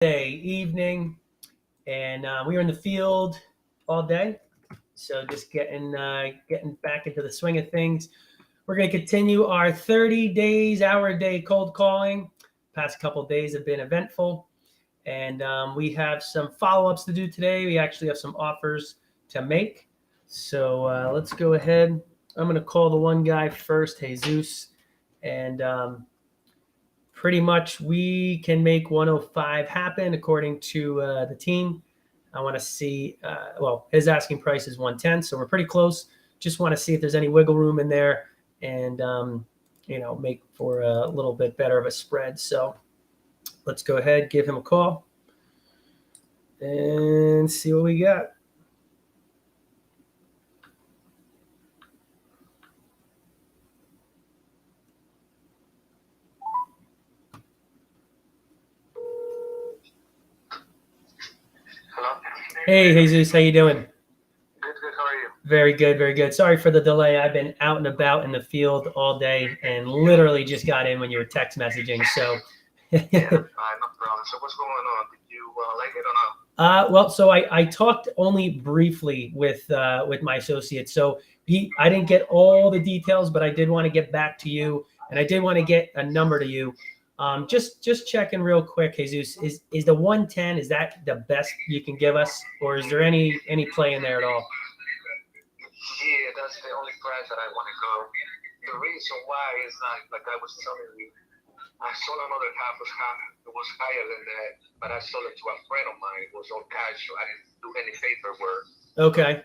Evening, and we were in the field all day. So just getting back into the swing of things. We're going to continue our 30 days, hour a day cold calling. Past couple of days have been eventful, and we have some follow-ups to do today. We actually have some offers to make. So let's go ahead. I'm going to call the one guy first, Jesus, and pretty much we can make 105 happen according to the team. I want to see, his asking price is 110, so we're pretty close. Just want to see if there's any wiggle room in there and, make for a little bit better of a spread. So let's go ahead, give him a call and see what we got. Hello? Hey, Jesus, how you doing? Good, how are you? Very good, very good. Sorry for the delay. I've been out and about in the field all day and literally just got in when you were text messaging. So, Yeah, no problem. So what's going on? Did you like it or not? So I talked only briefly with my associate. So I didn't get all the details, but I did want to get back to you, and I did want to get a number to you. Just checking real quick, Jesus, is the 110, is that the best you can give us, or is there any play in there at all? Yeah, that's the only price that I want to go. The reason why is like I was telling you, I sold another half, it was higher than that, but I sold it to a friend of mine. It was all cash, so I didn't do any paperwork. Okay.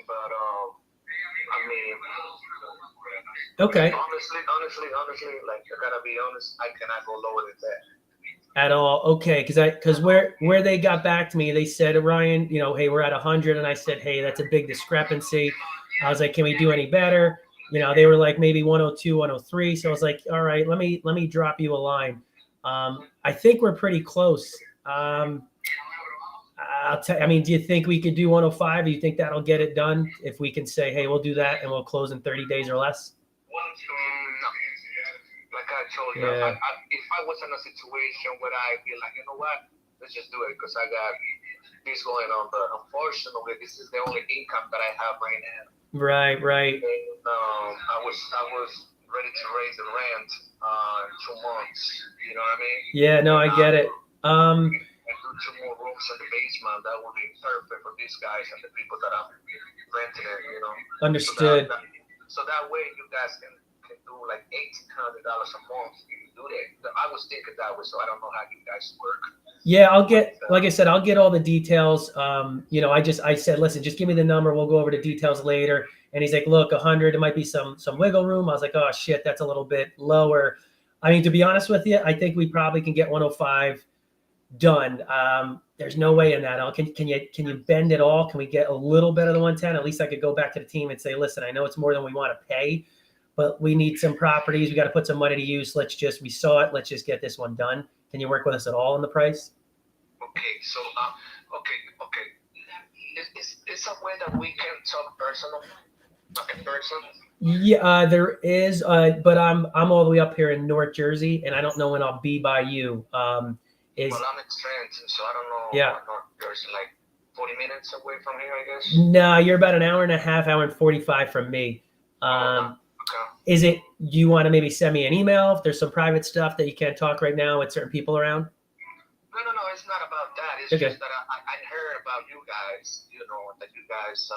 But I mean, Okay. honestly, like I gotta be honest, I cannot go lower than that. At all? Okay, because where they got back to me, they said, Ryan, hey, we're at 100, and I said, hey, that's a big discrepancy. I was like, can we do any better? They were like maybe 102, 103. So I was like, all right, let me drop you a line. I think we're pretty close. Do you think we could do 105? Do you think that'll get it done if we can say, hey, we'll do that and we'll close in 30 days or less? No. Like I told you, Yeah. if I was in a situation where I'd be like, you know what, let's just do it because I got this going on. But unfortunately, this is the only income that I have right now. Right. And I was ready to raise the rent in 2 months. You know what I mean? Yeah, no, I get it. And do 2 more rooms in the basement. That would be perfect for these guys and the people that I'm renting it. Understood. So that way you guys can do like $1,800 a month if you do that. I was thinking that way, so I don't know how you guys work. Yeah, like I said, I'll get all the details. I said, listen, just give me the number. We'll go over the details later. And he's like, look, 100, it might be some wiggle room. I was like, oh shit, that's a little bit lower. I mean, to be honest with you, I think we probably can get 105 done. There's no way in that. Can you bend it all? Can we get a little bit of the 110? At least I could go back to the team and say, listen, I know it's more than we want to pay, but we need some properties. We got to put some money to use. We saw it. Let's just get this one done. Can you work with us at all on the price? Okay. So, okay. Is a way that we can talk personal, like in person? Yeah, there is, but I'm all the way up here in North Jersey, and I don't know when I'll be by you. Well, I'm in Trenton, so I don't know. Yeah. North Jersey, like 40 minutes away from here, I guess. No, you're about an hour and a half, hour and 45 from me. Okay. Is it? Do you want to maybe send me an email if there's some private stuff that you can't talk right now with certain people around? No, it's not about that. It's okay. Just that I heard about you guys. That you guys.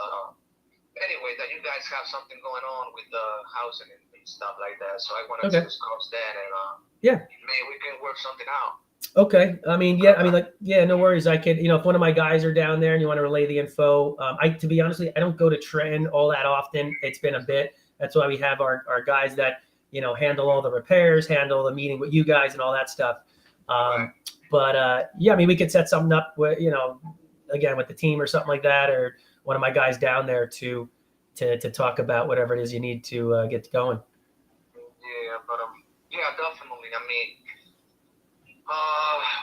Anyway, that you guys have something going on with the housing and stuff like that. So I wanted to discuss that and maybe we can work something out. Okay. No worries. I could, if one of my guys are down there and you want to relay the info, to be honest with you, I don't go to Trenton all that often. It's been a bit. That's why we have our guys that, handle all the repairs, handle the meeting with you guys and all that stuff. Right. But we could set something up with, again, with the team or something like that, or one of my guys down there to talk about whatever it is you need to get going. Yeah, but definitely. I mean,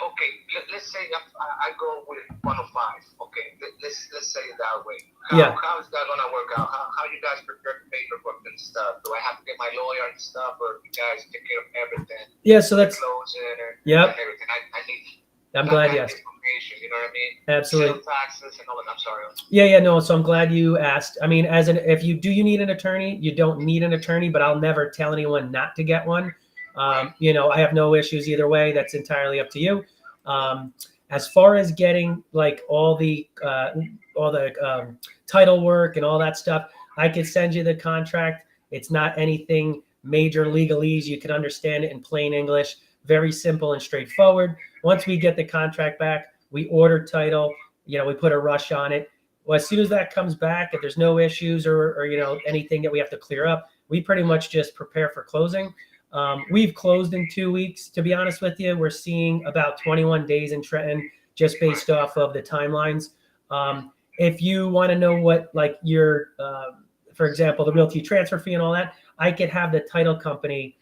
okay. Let's say I go with 105. Okay, let's say it that way. How is that gonna work out? How you guys prepare paperwork and stuff? Do I have to get my lawyer and stuff, or you guys take care of everything? Yeah, so that's closing and yep. everything. I need I'm that glad kind you of asked. information. You know what I mean? Absolutely. Sales taxes and all that. I'm sorry. Yeah, no. So I'm glad you asked. I mean, if you need an attorney, you don't need an attorney, but I'll never tell anyone not to get one. I have no issues either way. That's entirely up to you. As far as getting like all the title work and all that stuff, I could send you the contract. It's not anything major legalese. You can understand it in plain English. Very simple and straightforward. Once we get the contract back, we order title. We put a rush on it. Well, as soon as that comes back, if there's no issues or anything that we have to clear up, we pretty much just prepare for closing. We've closed in 2 weeks. To be honest with you, we're seeing about 21 days in Trenton, just based off of the timelines. If you want to know what like your, for example, the realty transfer fee and all that, I could have the title company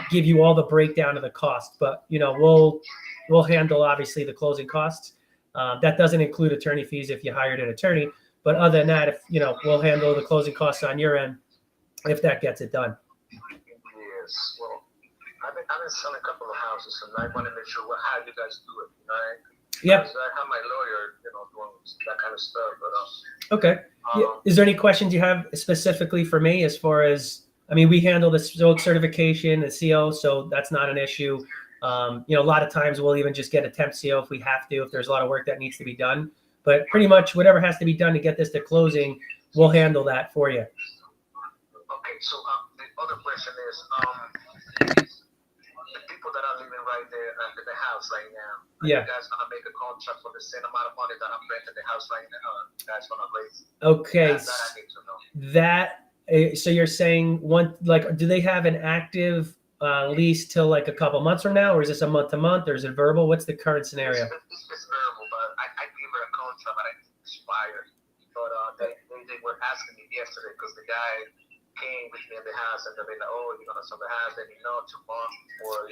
give you all the breakdown of the cost. But we'll handle obviously the closing costs. That doesn't include attorney fees if you hired an attorney. But other than that, if we'll handle the closing costs on your end if that gets it done. Yes. Well, I've been selling a couple of houses, and I want to make sure how you guys do it, right? Yeah. Because I have my lawyer, doing that kind of stuff. But okay. Is there any questions you have specifically for me as far as? I mean, we handle the certification, the CO, so that's not an issue. A lot of times we'll even just get a temp CO if we have to, if there's a lot of work that needs to be done. But pretty much whatever has to be done to get this to closing, we'll handle that for you. Okay, so the other question is, the people that are living right there in the house right now, yeah. You guys gonna make a contract for the same amount of money that I'm renting the house right now? You guys gonna raise? Okay, that I need to know. So you're saying do they have an active lease till like a couple months from now, or is this a month to month, or is it verbal? What's the current scenario? It's verbal, but I gave her a contract, but it expired. But they were asking me yesterday because the guy came with me in the house and they're like, oh, you're gonna sell the house, then 2 months, or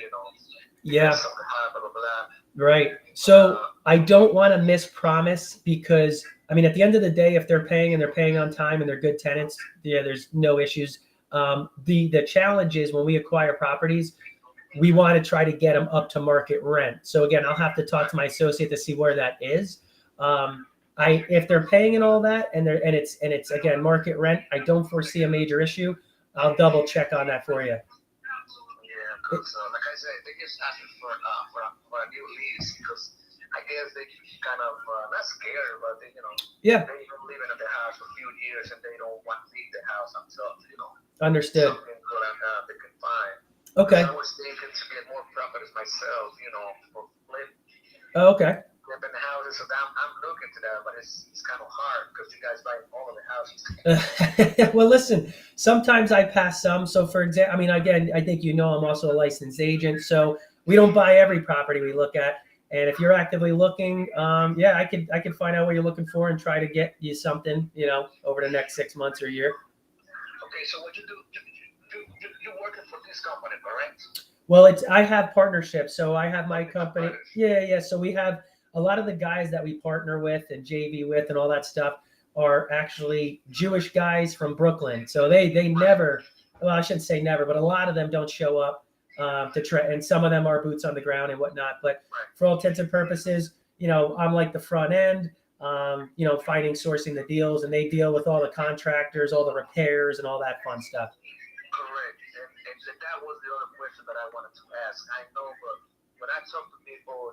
yeah, sell the house, blah blah blah. Right. So I don't want to miss promise because I mean, at the end of the day, if they're paying and they're paying on time and they're good tenants, there's no issues. The challenge is when we acquire properties, we want to try to get them up to market rent. So again, I'll have to talk to my associate to see where that is. If they're paying and all that, and it's again market rent, I don't foresee a major issue. I'll double check on that for you. Yeah, because like I said, they just asking for a new lease because I guess they kind of not scared, but they yeah, they've been living in the house for a few years and they don't want to leave the house until understood. Something good they can find. Okay. I was thinking to get more properties myself, for flip. Oh, okay. Flipping the houses, so I'm looking to that, but it's kind of hard because you guys buy all of the houses. Well, listen, sometimes I pass some. So for example, I mean, again, I think I'm also a licensed agent, so we don't buy every property we look at. And if you're actively looking, yeah, I could find out what you're looking for and try to get you something, over the next 6 months or a year. Okay, so what you do, you're working for this company, correct? Well, I have partnerships, so I have my company. Yeah. So we have a lot of the guys that we partner with and JV with and all that stuff are actually Jewish guys from Brooklyn. So they never, well, I shouldn't say never, but a lot of them don't show up to try, and some of them are boots on the ground and whatnot. But for all intents and purposes, I'm like the front end, sourcing the deals, and they deal with all the contractors, all the repairs, and all that fun stuff. Correct. And that was the other question that I wanted to ask. I know, but when I talk to people,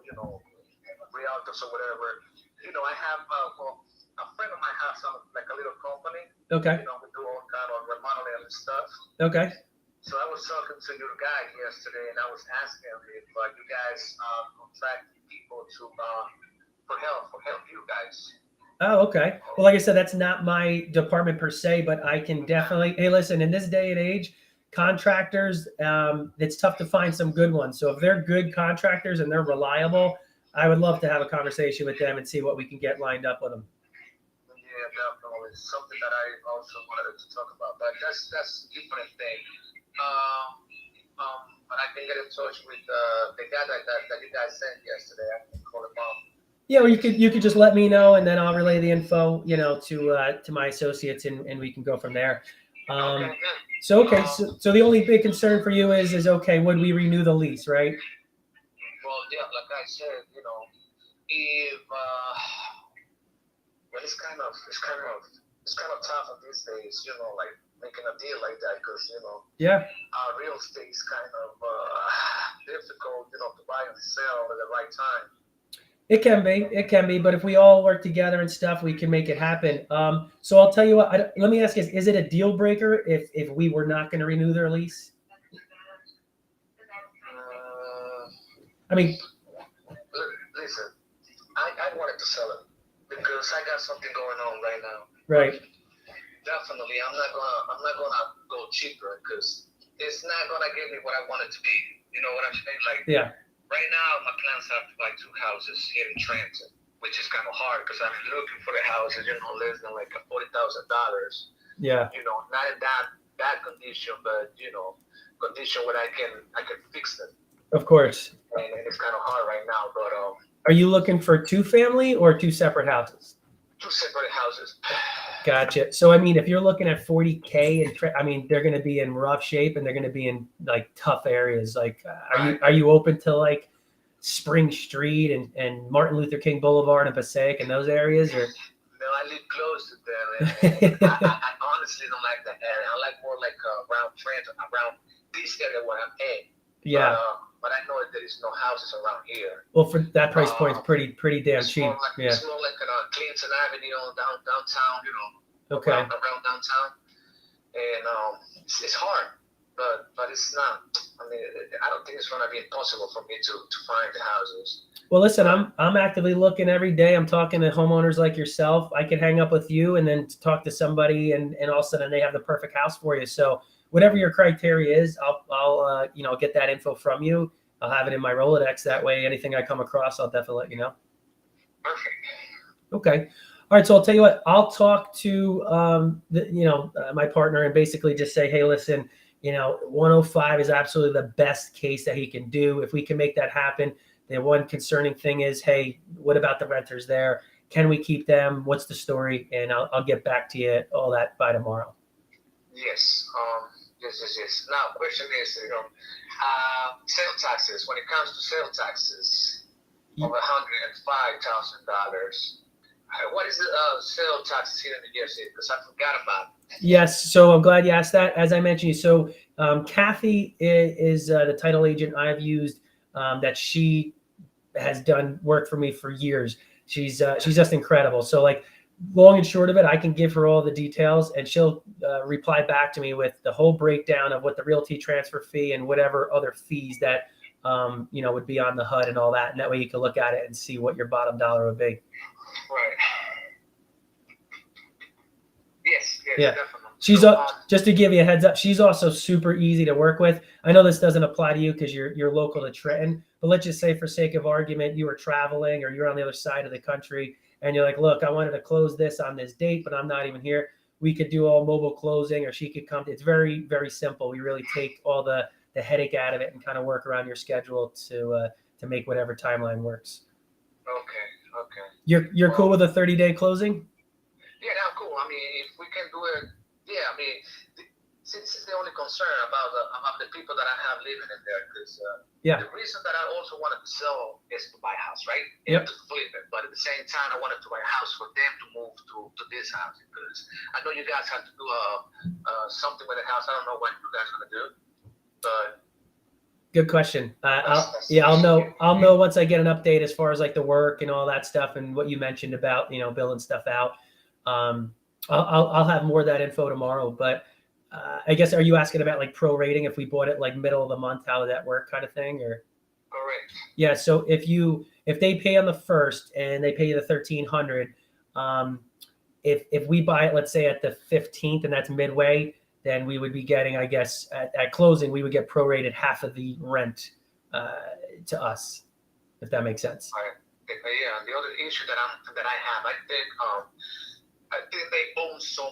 realtors or whatever, I have a friend of mine has like a little company. Okay. We do all kind of remodeling and stuff. Okay. So I was talking to your guy yesterday, and I was asking him if you guys contract people for help you guys. Oh, okay. Well, like I said, that's not my department per se, but I can definitely. Hey, listen, in this day and age, contractors, it's tough to find some good ones. So if they're good contractors and they're reliable, I would love to have a conversation with them and see what we can get lined up with them. Yeah, definitely. It's something that I also wanted to talk about, but that's a different thing. But I can get in touch with the guy that you guys sent yesterday. I can call him up. Yeah, or you could just let me know, and then I'll relay the info, to my associates, and we can go from there. Okay. So the only big concern for you is okay, would we renew the lease, right? Well, yeah, like I said, if well, it's kind of tough these days, like making a deal like that because Yeah. real estate is kind of difficult, to buy and sell at the right time. It can be, but if we all work together and stuff, we can make it happen. So I'll tell you what. Let me ask you: is it a deal breaker if we were not going to renew their lease? I mean, Listen, I wanted to sell it because I got something going on right now. right. Definitely, I'm not gonna go cheaper because it's not gonna give me what I want it to be. You know what I'm saying? Like, Yeah. right now, my plans are to buy 2 houses here in Trenton, which is kind of hard because I'm looking for the houses, less than like $40,000. Yeah. Not in that bad condition, but condition where I can fix them. Of course. And it's kind of hard right now, but Are you looking for 2-family or 2 separate houses? 2 separate houses. Gotcha. So I mean, if you're looking at 40K, and I mean, they're going to be in rough shape and they're going to be in like tough areas. Like, are you open to like Spring Street and Martin Luther King Boulevard and Passaic and those areas? Or No, I live close to them, and I honestly don't like that area. I like more like around Trenton, around this area where I'm at. yeah. But I know that there is no houses around here. Well, for that price point, it's pretty damn cheap. Yeah. It's more like Clinton Avenue downtown, Okay. around downtown. And it's hard, but it's not. I mean, I don't think it's going to be impossible for me to find the houses. Well, listen, I'm actively looking every day. I'm talking to homeowners like yourself. I could hang up with you and then talk to somebody, and all of a sudden they have the perfect house for you. So whatever your criteria is, I'll get that info from you. I'll have it in my Rolodex. That way, anything I come across, I'll definitely let you know. Perfect. Okay. All right. So I'll tell you what. I'll talk to my partner and basically just say, hey, listen, 105 is absolutely the best case that he can do. If we can make that happen. The one concerning thing is, hey, what about the renters there? Can we keep them? What's the story? And I'll get back to you all that by tomorrow. Yes. Yes. Now, question is, sale taxes. When it comes to sale taxes of $105,000, what is the sale taxes here in New Jersey? Because I forgot about it. Yes. So I'm glad you asked that. As I mentioned, so Kathy is the title agent I've used. That she has done work for me for years. She's just incredible. So like, long and short of it, I can give her all the details and she'll reply back to me with the whole breakdown of what the realty transfer fee and whatever other fees that would be on the HUD and all that. And that way you can look at it and see what your bottom dollar would be. Right. Yes, yeah. Definitely. She's just to give you a heads up. She's also super easy to work with. I know this doesn't apply to you because you're local to Trenton, but let's just say for sake of argument, you were traveling or you're on the other side of the country and you're like, look, I wanted to close this on this date, but I'm not even here. We could do all mobile closing, or she could come. It's very, very simple. We really take all the headache out of it and kind of work around your schedule to make whatever timeline works. Okay. You're cool with a 30-day closing? Yeah, I'm cool. I mean, if we can do it. Yeah, I mean, this is the only concern about the people that I have living in there. Because the reason that I also wanted to sell is to buy a house, right? Yep. To flip it. But at the same time, I wanted to buy a house for them to move to this house. Because I know you guys have to do something with the house. I don't know what you guys are going to do. But good question. I'll know once I get an update as far as like the work and all that stuff and what you mentioned about building stuff out. I'll have more of that info tomorrow, but I guess, are you asking about like prorating if we bought it like middle of the month, how would that work kind of thing? Or correct. Yeah. So if they pay on the 1st and they pay you the $1,300, if we buy it, let's say at the 15th and that's midway, then we would be getting, I guess at closing, we would get prorated half of the rent to us, if that makes sense. Right. Yeah. The other issue that I have, I think they own some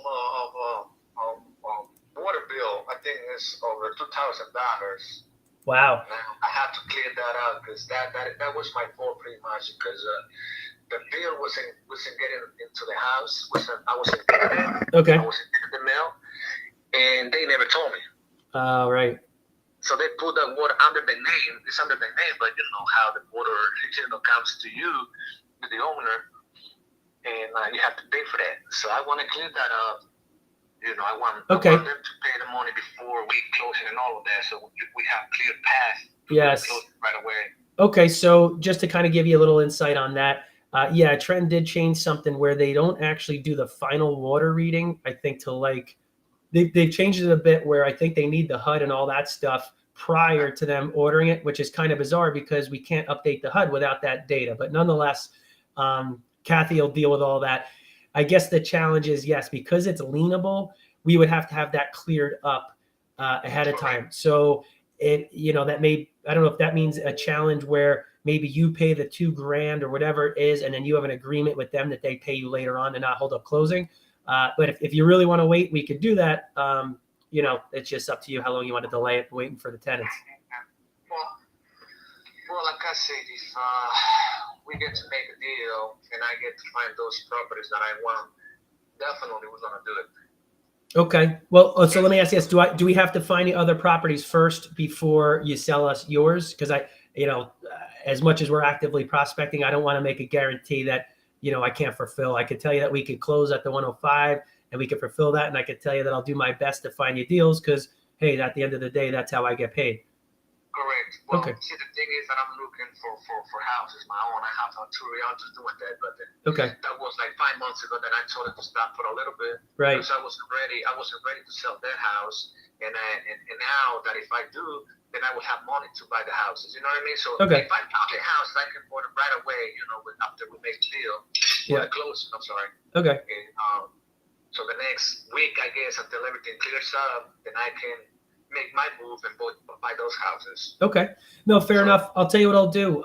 water bill. I think it's over $2,000. Wow. I have to clear that out because that was my fault pretty much because the bill wasn't getting into the house. I wasn't getting it. Okay. I wasn't getting the mail, and they never told me. Right. So they put the water under the name. It's under the name, but you know how the water comes to you. So I want to clear that up. I want Okay. I want them to pay the money before we closing and all of that, so we have clear path to Yes. close right away. Okay, so just to kind of give you a little insight on that, yeah, Trenton did change something where they don't actually do the final water reading. I think to like they've changed it a bit where I think they need the HUD and all that stuff prior to them ordering it, which is kind of bizarre because we can't update the HUD without that data. But nonetheless, Kathy will deal with all that. I guess the challenge is, yes, because it's leanable, we would have to have that cleared up ahead of time. So that may, I don't know if that means a challenge where maybe you pay the $2,000 or whatever it is, and then you have an agreement with them that they pay you later on to not hold up closing. But if you really want to wait, we could do that. It's just up to you how long you want to delay it, waiting for the tenants. Well, like I said, if we get to make a deal and I get to find those properties that I want, definitely we're gonna do it. Okay. Well, so let me ask you this: do we have to find the other properties first before you sell us yours? Because as much as we're actively prospecting, I don't want to make a guarantee that I can't fulfill. I could tell you that we could close at the 105 and we could fulfill that, and I could tell you that I'll do my best to find you deals because, hey, at the end of the day, that's how I get paid. Correct. Well, okay. See, the thing is that I'm looking for houses my own. I have 2 realtors doing that, but that was like 5 months ago. Then I told it to stop for a little bit, right? Because I wasn't ready to sell that house, and now that if I do, then I will have money to buy the houses. You know what I mean? So if I found a house, I can order right away. After we make the deal, the closing. I'm sorry. Okay. And, so the next week, I guess, until everything clears up, then I can make my move and buy those houses. Okay. No, fair enough. I'll tell you what I'll do.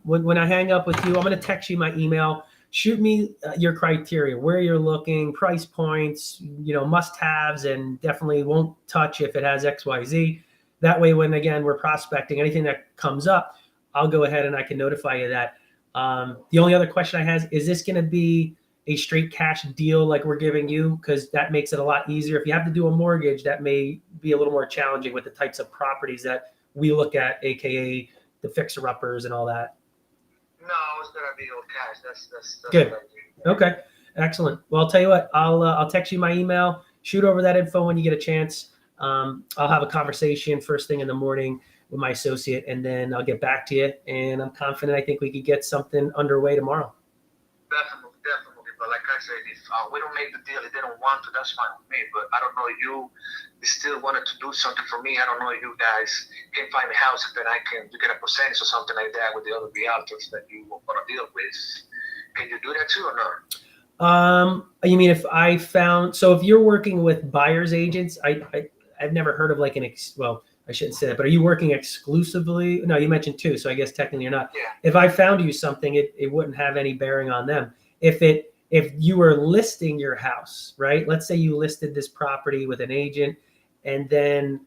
When I hang up with you, I'm going to text you my email. Shoot me your criteria, where you're looking, price points, must-haves, and definitely won't touch if it has X, Y, Z. That way, when, again, we're prospecting, anything that comes up, I'll go ahead and I can notify you that. The only other question I have is this going to be a straight cash deal like we're giving you? Because that makes it a lot easier. If you have to do a mortgage, that may be a little more challenging with the types of properties that we look at, aka the fixer-uppers and all that. No, it's gonna be all cash. That's good. Okay, excellent. Well, I'll tell you what. I'll text you my email. Shoot over that info when you get a chance. I'll have a conversation first thing in the morning with my associate, and then I'll get back to you. And I'm confident. I think we could get something underway tomorrow. Definitely. But like I said, if we don't make the deal, if they don't want to, that's fine with me. But I don't know, you still wanted to do something for me. I don't know if you guys can find a house that you get a percentage or something like that with the other realtors that you want to deal with. Can you do that too or not? You mean if I found, so if you're working with buyer's agents, I've never heard of like I shouldn't say that, but are you working exclusively? No, you mentioned 2, so I guess technically you're not. Yeah. If I found you something, it wouldn't have any bearing on them. If you were listing your house, right? Let's say you listed this property with an agent and then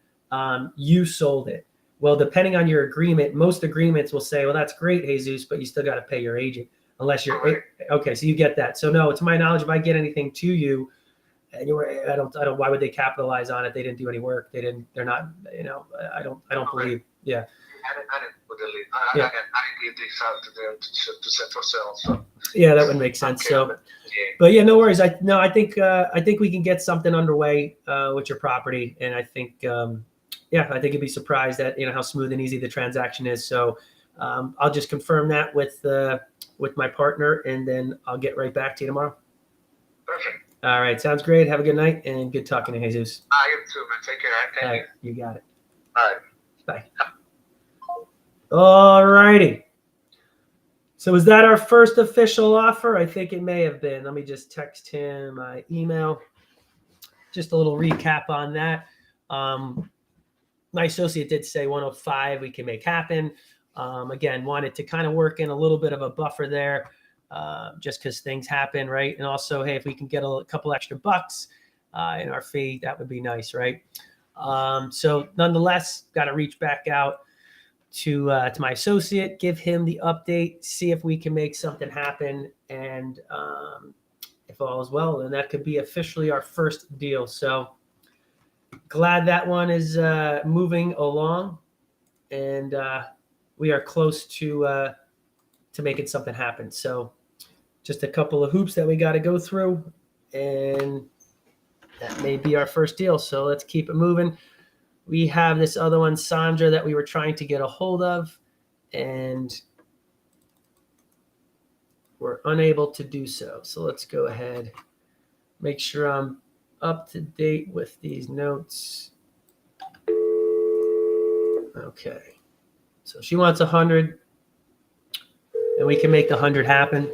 you sold it. Well, depending on your agreement, most agreements will say, well, that's great, Jesus, but you still got to pay your agent unless you're okay. So you get that. So no, to my knowledge, if I get anything to you, and I don't, why would they capitalize on it? They didn't do any work. They're not, I don't believe. Yeah. I didn't give this out to them to set for sale. So. Yeah, that would make sense. So, but yeah, no worries. I think we can get something underway with your property, and I think I think you'd be surprised at how smooth and easy the transaction is. So I'll just confirm that with my partner, and then I'll get right back to you tomorrow. Perfect. All right, sounds great. Have a good night and good talking to Jesus. I am too, man. Take care. Thank you. You got it. All right. Bye. All righty. So is that our first official offer? I think it may have been. Let me just text him my email. Just a little recap on that. My associate did say 105 we can make happen. Again, wanted to kind of work in a little bit of a buffer there just because things happen, right? And also, hey, if we can get a couple extra bucks in our fee, that would be nice, right? So nonetheless, got to reach back out to my associate, give him the update, see if we can make something happen, and if all is well, then that could be officially our first deal. So glad that one is moving along, and we are close to making something happen. So just a couple of hoops that we got to go through, and that may be our first deal. So let's keep it moving. We have this other one, Sandra, that we were trying to get a hold of, and we're unable to do so. So let's go ahead, make sure I'm up to date with these notes. Okay. So she wants 100, and we can make the 100 happen.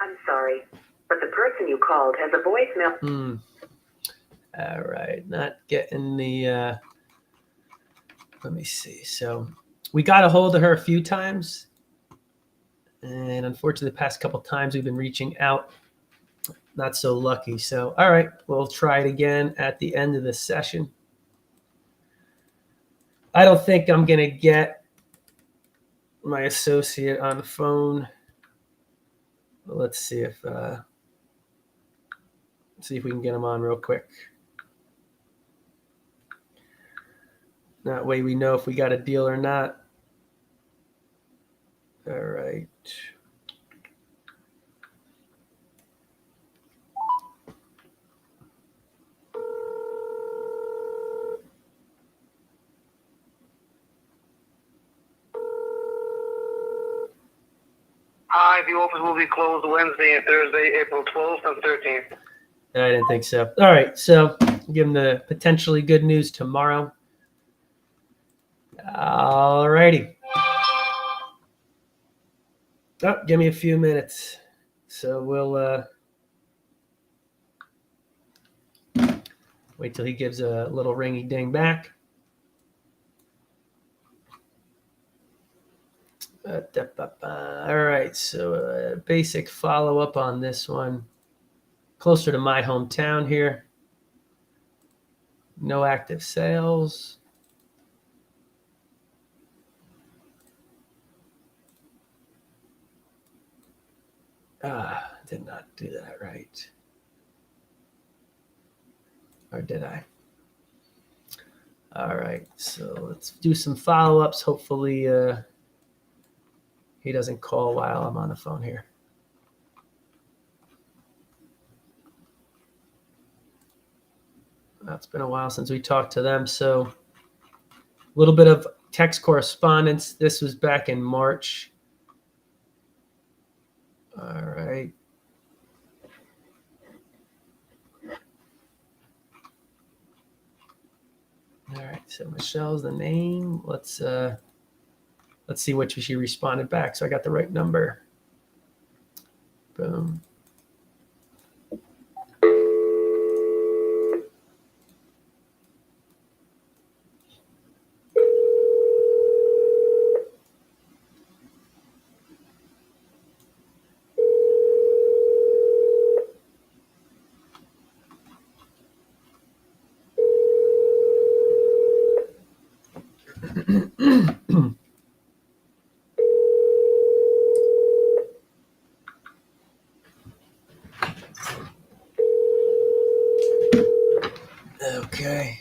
I'm sorry, but the person you called has a voicemail. All right, not getting the, let me see. So we got a hold of her a few times, and unfortunately the past couple times we've been reaching out, not so lucky. So, all right, we'll try it again at the end of the session. I don't think I'm going to get my associate on the phone. Let's see if we can get him on real quick. That way we know if we got a deal or not. All right. Hi, the office will be closed Wednesday and Thursday, April 12th and 13th. I didn't think so. All right, so give him the potentially good news tomorrow. All righty. Oh, give me a few minutes. So we'll wait till he gives a little ringy ding back. All right, so basic follow-up on this one. Closer to my hometown here. No active sales. Did not do that right. Or did I? All right, so let's do some follow-ups. Hopefully he doesn't call while I'm on the phone here. It's been a while since we talked to them, so a little bit of text correspondence. This was back in March. All right. All right, so Michelle's the name. Let's see what she responded back. So I got the right number. Boom. Okay.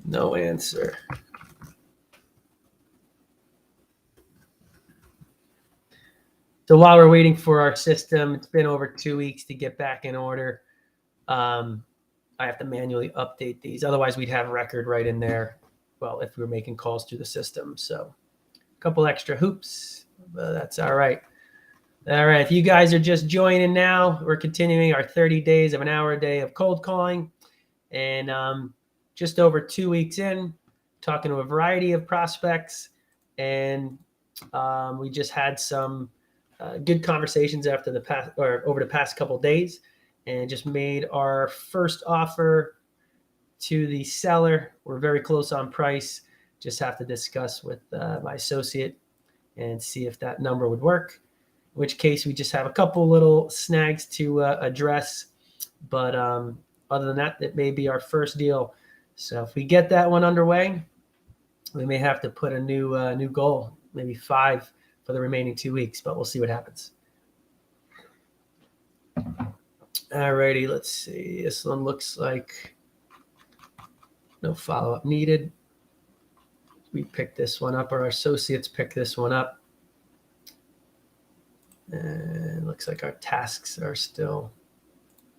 No answer. So while we're waiting for our system, it's been over 2 weeks to get back in order. I have to manually update these. Otherwise, we'd have record right in there. Well, if we were making calls through the system. So a couple extra hoops, but that's all right. All right, if you guys are just joining now, we're continuing our 30 days of an hour a day of cold calling. And just over 2 weeks in, talking to a variety of prospects. And we just had some good conversations over the past couple of days, and just made our first offer to the seller. We're very close on price. Just have to discuss with my associate and see if that number would work. In which case, we just have a couple little snags to address. But other than that, it may be our first deal. So if we get that one underway, we may have to put a new goal, maybe 5 for the remaining 2 weeks, but we'll see what happens. Alrighty, let's see. This one looks like no follow-up needed. We picked this one up. Our associates picked this one up. And it looks like our tasks are still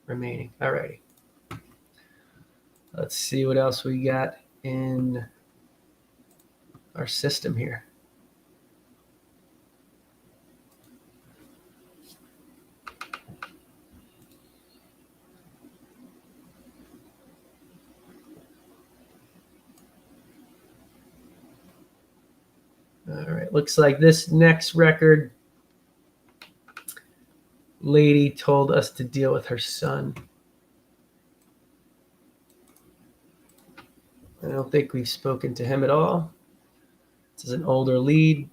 remaining. Alrighty. Let's see what else we got in our system here. All right, looks like this next record lady told us to deal with her son. I don't think we've spoken to him at all. This is an older lead.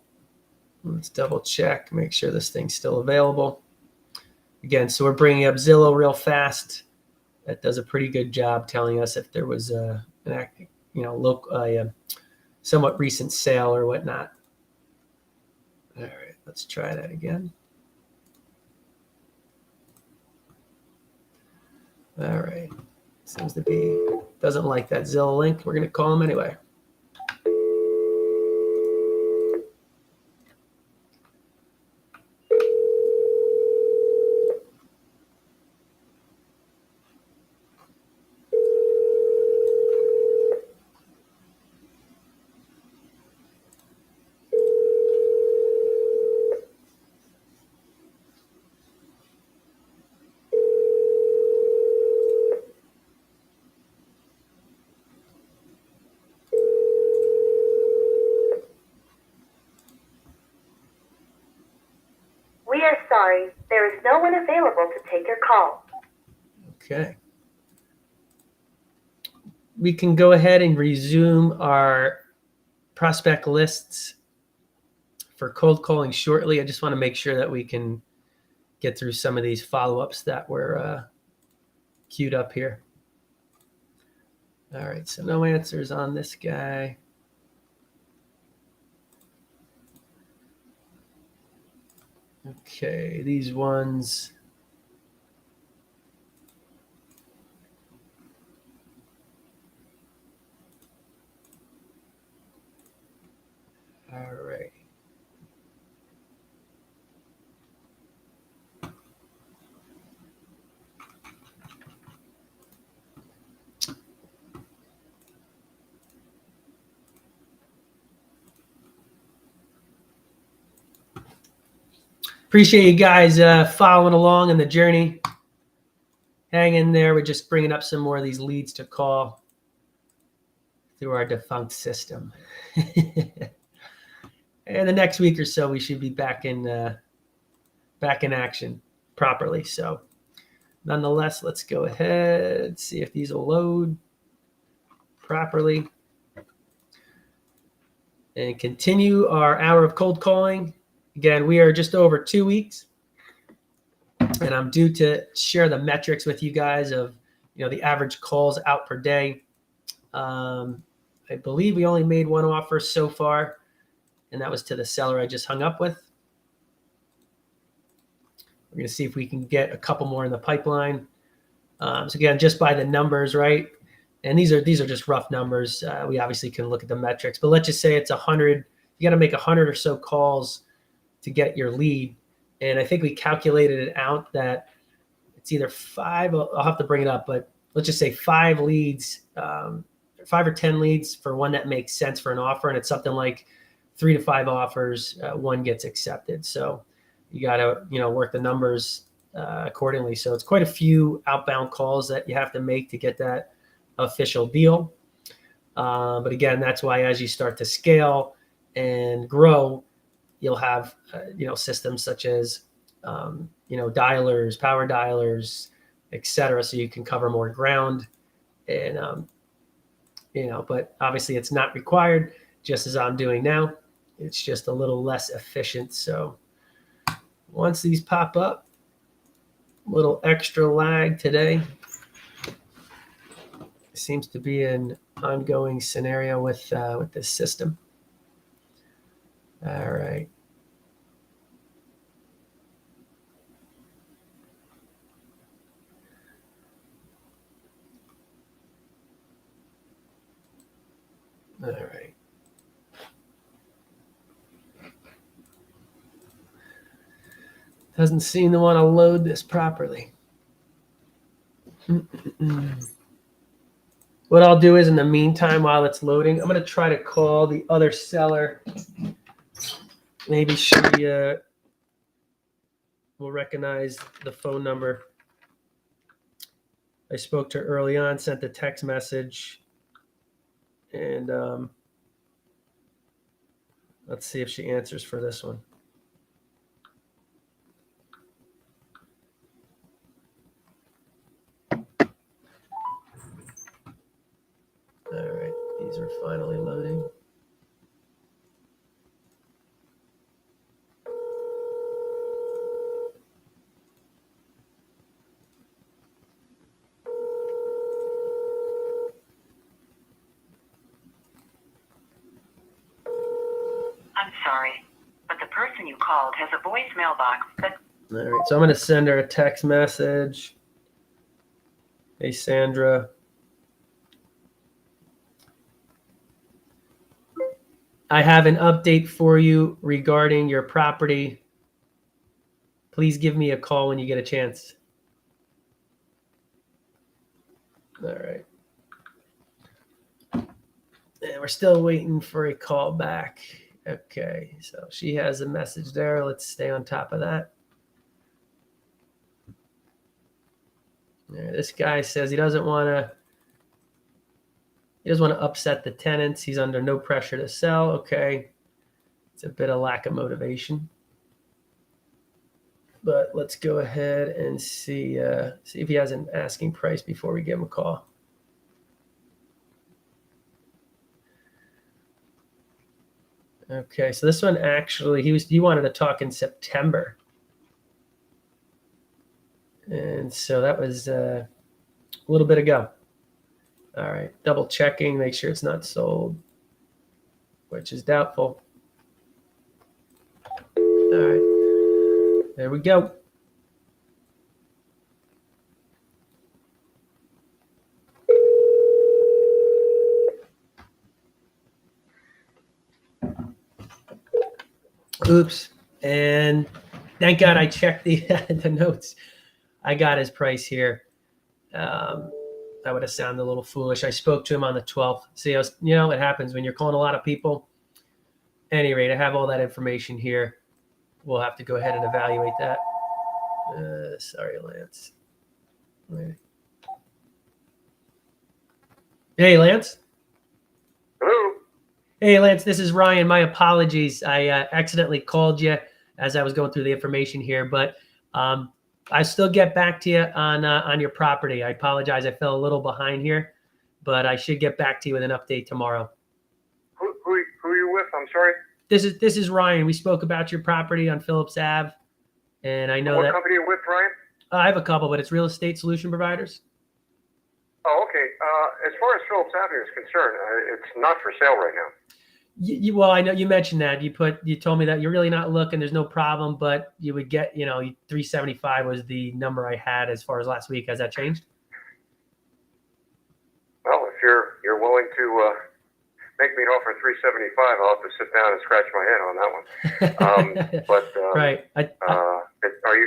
Let's double check, make sure this thing's still available. Again, so we're bringing up Zillow real fast. That does a pretty good job telling us if there was a somewhat recent sale or whatnot. All right, let's try that again. All right, seems to be, doesn't like that Zillow link. We're going to call him anyway. We are sorry, there is no one available to take your call. Okay. We can go ahead and resume our prospect lists for cold calling shortly. I just want to make sure that we can get through some of these follow-ups that were queued up here. All right, so no answers on this guy. Okay, these ones. All right. Appreciate you guys following along in the journey. Hang in there. We're just bringing up some more of these leads to call through our defunct system. And the next week or so, we should be back in action properly. So nonetheless, let's go ahead, see if these will load properly and continue our hour of cold calling. Again, we are just over 2 weeks, and I'm due to share the metrics with you guys of, the average calls out per day. I believe we only made one offer so far, and that was to the seller I just hung up with. We're going to see if we can get a couple more in the pipeline. So again, just by the numbers, right? And these are just rough numbers. We obviously can look at the metrics, but let's just say it's 100. You got to make 100 or so calls to get your lead. And I think we calculated it out that it's either 5, I'll have to bring it up, but let's just say 5 leads, 5 or 10 leads for one that makes sense for an offer. And it's something like 3 to 5 offers, one gets accepted. So you got to, work the numbers accordingly. So it's quite a few outbound calls that you have to make to get that official deal. But again, that's why as you start to scale and grow, you'll have, systems such as, dialers, power dialers, et cetera, so you can cover more ground. And, but obviously it's not required, just as I'm doing now. It's just a little less efficient. So once these pop up, a little extra lag today. Seems to be an ongoing scenario with this system. All right. Doesn't seem to want to load this properly. What I'll do is, in the meantime, while it's loading, I'm going to try to call the other seller. Maybe she will recognize the phone number. I spoke to her early on, sent a text message, and let's see if she answers for this one. All right, these are finally loading. I'm sorry, but the person you called has a voicemail box that... All right, so I'm going to send her a text message. Hey, Sandra. I have an update for you regarding your property. Please give me a call when you get a chance. All right. And we're still waiting for a call back. Okay, so she has a message there. Let's stay on top of that. This guy says he doesn't want to upset the tenants. He's under no pressure to sell. Okay. It's a bit of lack of motivation. But let's go ahead and see if he has an asking price before we give him a call. Okay, so this one actually, he wanted to talk in September. And so that was a little bit ago. All right, double checking, make sure it's not sold, which is doubtful. All right, there we go. Oops, and thank God I checked the the notes. I got his price here. That would have sounded a little foolish. I spoke to him on the 12th. See, it happens when you're calling a lot of people. At any rate, I have all that information here. We'll have to go ahead and evaluate that. Sorry, Lance. Hey, Lance. Hello. Hey, Lance, this is Ryan. My apologies. I accidentally called you as I was going through the information here, but I still get back to you on your property. I apologize. I fell a little behind here, but I should get back to you with an update tomorrow. Who are you with? I'm sorry. This is Ryan. We spoke about your property on Phillips Ave, and I know What that company are you with, Ryan? I have a couple, but it's real estate solution providers. Oh, okay. As far as Phillips Avenue is concerned, it's not for sale right now. Well, I know you mentioned that you told me that you're really not looking. There's no problem, but you would get 375 was the number I had as far as last week. Has that changed? Well, if you're willing to make me an offer of 375, I'll have to sit down and scratch my head on that one. Right. Are you?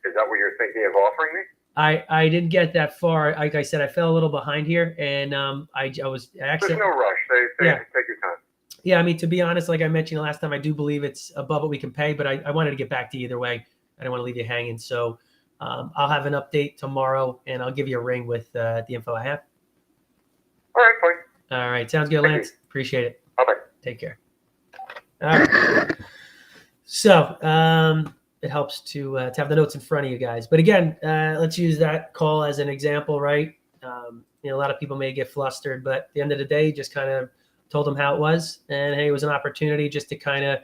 Is that what you're thinking of offering me? I didn't get that far. Like I said, I fell a little behind here, and I was actually. There's no rush. Take your time. Yeah, I mean, to be honest, like I mentioned last time, I do believe it's above what we can pay, but I wanted to get back to you either way. I don't want to leave you hanging. So I'll have an update tomorrow, and I'll give you a ring with the info I have. All right, fine. All right. Sounds good, Lance. Appreciate it. Bye-bye. Take care. All right. So it helps to have the notes in front of you guys. But again, let's use that call as an example, right? A lot of people may get flustered, but at the end of the day, just kind of told him how it was. And hey, it was an opportunity just to kind of,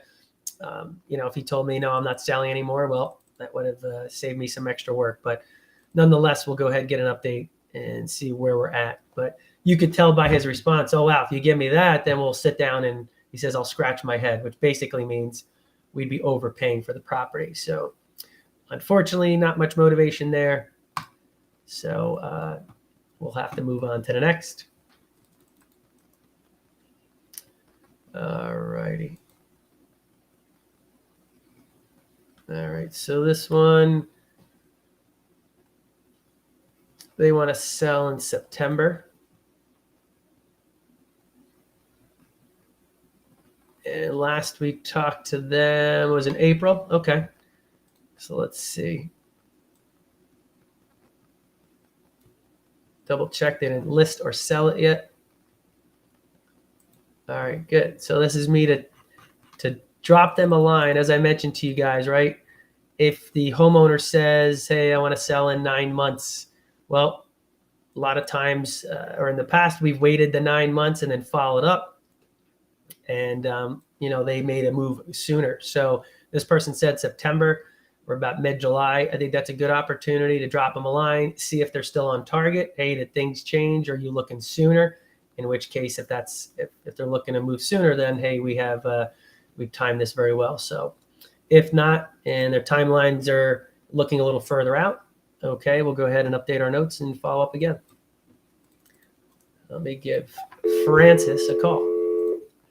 if he told me, no, I'm not selling anymore, well, that would have saved me some extra work. But nonetheless, we'll go ahead and get an update and see where we're at. But you could tell by his response, oh, wow, if you give me that, then we'll sit down and he says, I'll scratch my head, which basically means we'd be overpaying for the property. So unfortunately, not much motivation there. So we'll have to move on to the next. All righty. All right, so this one, they want to sell in September. And last week talked to them was in April. Okay. So let's see. Double check they didn't list or sell it yet. All right, good. So this is me to drop them a line, as I mentioned to you guys, right? If the homeowner says, hey, I want to sell in 9 months, well, a lot of times, or in the past, we've waited the 9 months and then followed up. And, they made a move sooner. So this person said September. We're about mid-July. I think that's a good opportunity to drop them a line, see if they're still on target. Hey, did things change? Are you looking sooner? In which case, if they're looking to move sooner, then hey, we've timed this very well. So if not, and their timelines are looking a little further out, okay, we'll go ahead and update our notes and follow up again. Let me give Francis a call.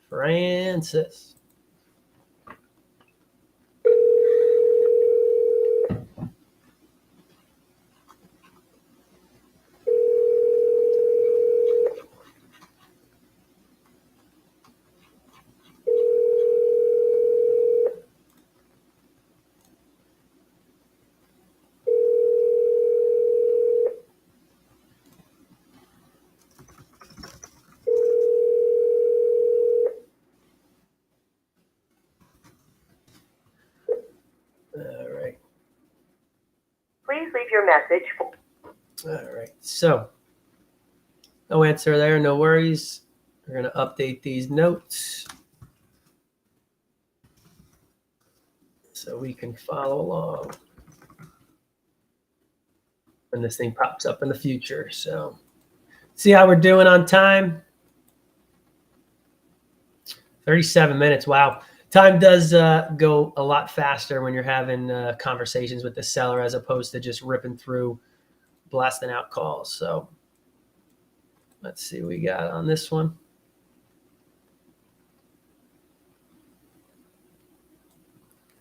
Francis. All right. Please leave your message. All right. So no answer there. No worries. We're going to update these notes so we can follow along when this thing pops up in the future. So see how we're doing on time. 37 minutes. Wow. Time does go a lot faster when you're having conversations with the seller as opposed to just ripping through, blasting out calls. So let's see what we got on this one.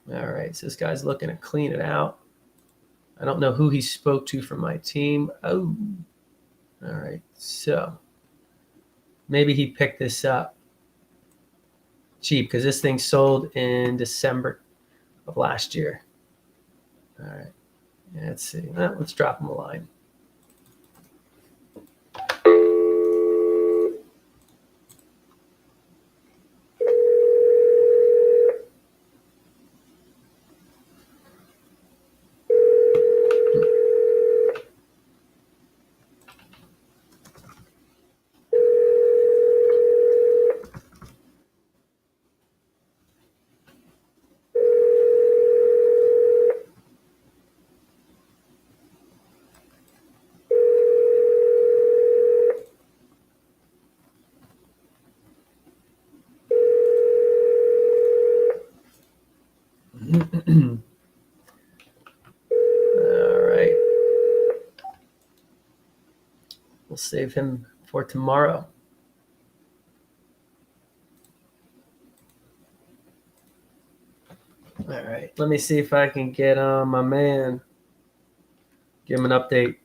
All right. So this guy's looking to clean it out. I don't know who he spoke to from my team. Oh, all right. So maybe he picked this up cheap because this thing sold in December of last year. All right. Yeah, let's see. Well, let's drop him a line. All right. We'll save him for tomorrow. All right. Let me see if I can get my man. Give him an update.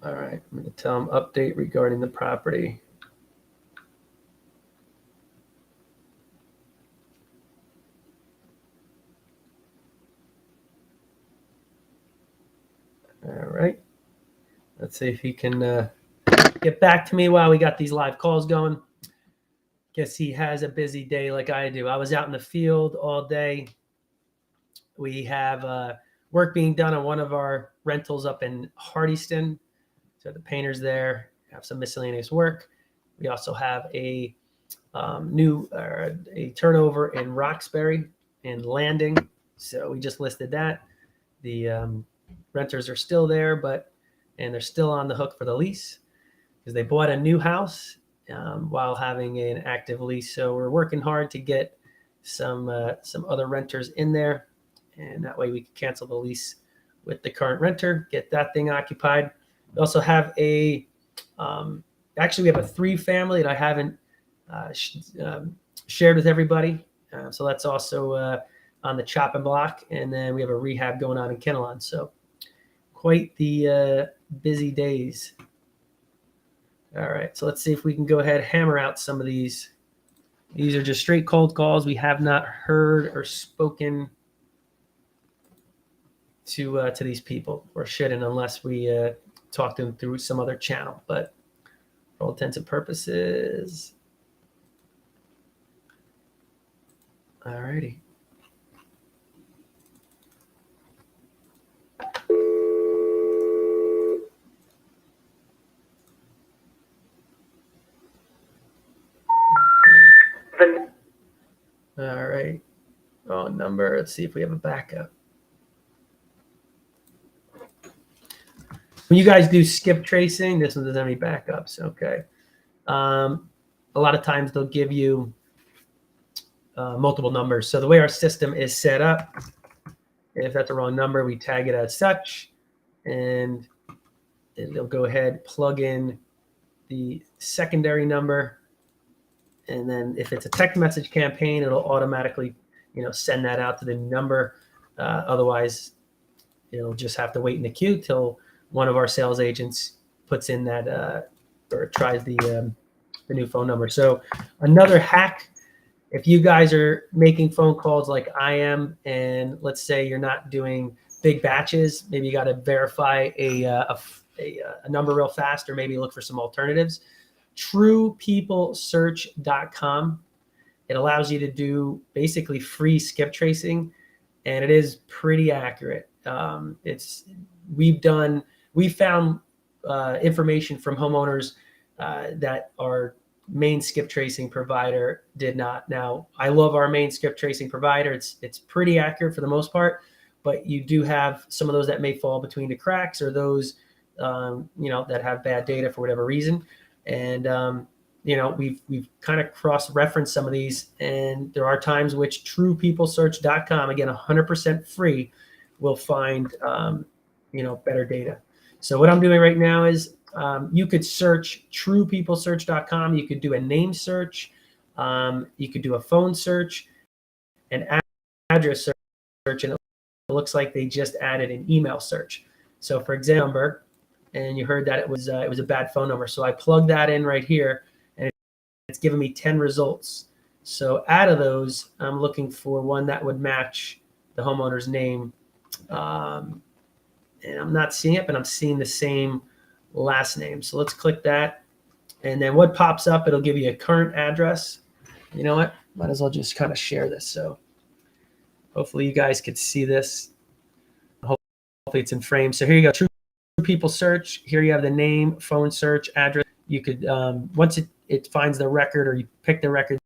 All right. I'm going to tell him update regarding the property. All right. Let's see if he can get back to me while we got these live calls going. Guess he has a busy day like I do. I was out in the field all day. We have work being done on one of our rentals up in Hardyston. So the painters there have some miscellaneous work. We also have a a turnover in Roxbury and Landing. So we just listed that. The renters are still there, and they're still on the hook for the lease because they bought a new house while having an active lease. So we're working hard to get some other renters in there, and that way we can cancel the lease with the current renter, get that thing occupied. We also have actually we have a 3-family that I haven't shared with everybody. So that's also on the chopping block. And then we have a rehab going on in Kinnelon. So quite the busy days. All right, so let's see if we can go ahead and hammer out some of these. These are just straight cold calls. We have not heard or spoken to these people, or shouldn't, unless we talk to them through some other channel. But for all intents and purposes, all righty. All right. Oh, number. Let's see if we have a backup. When you guys do skip tracing, this one doesn't have any backups. Okay. A lot of times they'll give you multiple numbers. So the way our system is set up, if that's the wrong number, we tag it as such, and they'll go ahead, plug in the secondary number. And then if it's a text message campaign, it'll automatically, send that out to the number. Otherwise, it'll just have to wait in the queue till one of our sales agents puts in that or tries the new phone number. So another hack, if you guys are making phone calls like I am, and let's say you're not doing big batches, maybe you got to verify a number real fast, or maybe look for some alternatives. TruePeopleSearch.com. It allows you to do basically free skip tracing, and it is pretty accurate. We found information from homeowners that our main skip tracing provider did not. Now, I love our main skip tracing provider. It's pretty accurate for the most part, but you do have some of those that may fall between the cracks, or those that have bad data for whatever reason. And we've kind of cross-referenced some of these, and there are times which TruePeopleSearch.com, again 100% free, will find better data. So what I'm doing right now is you could search TruePeopleSearch.com. You could do a name search. You could do a phone search, an address search, and it looks like they just added an email search. So for example, and you heard that it was a bad phone number. So I plugged that in right here, and it's giving me 10 results. So out of those, I'm looking for one that would match the homeowner's name. And I'm not seeing it, but I'm seeing the same last name. So let's click that. And then what pops up, it'll give you a current address. You know what? Might as well just kind of share this. So hopefully you guys could see this. Hopefully it's in frame. So here you go. True People Search. Here you have the name, phone search, address. You could, once it finds the record, or you pick the record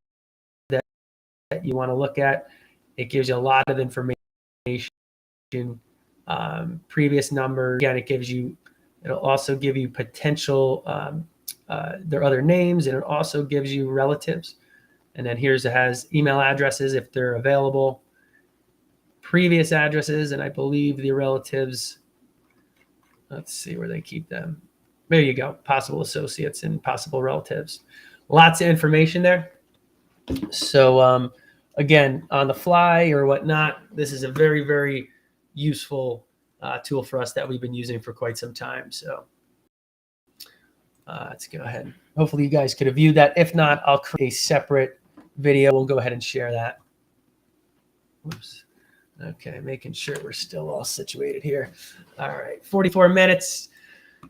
that you want to look at, it gives you a lot of information. Previous number. Again, it'll also give you potential, their other names, and it also gives you relatives. And then it has email addresses if they're available, previous addresses, and I believe the relatives. Let's see where they keep them. There you go. Possible associates and possible relatives. Lots of information there. So again, on the fly or whatnot, this is a very, very useful tool for us that we've been using for quite some time. So let's go ahead. Hopefully you guys could have viewed that. If not, I'll create a separate video. We'll go ahead and share that. Whoops. Okay, making sure we're still all situated here. All right, 44 minutes.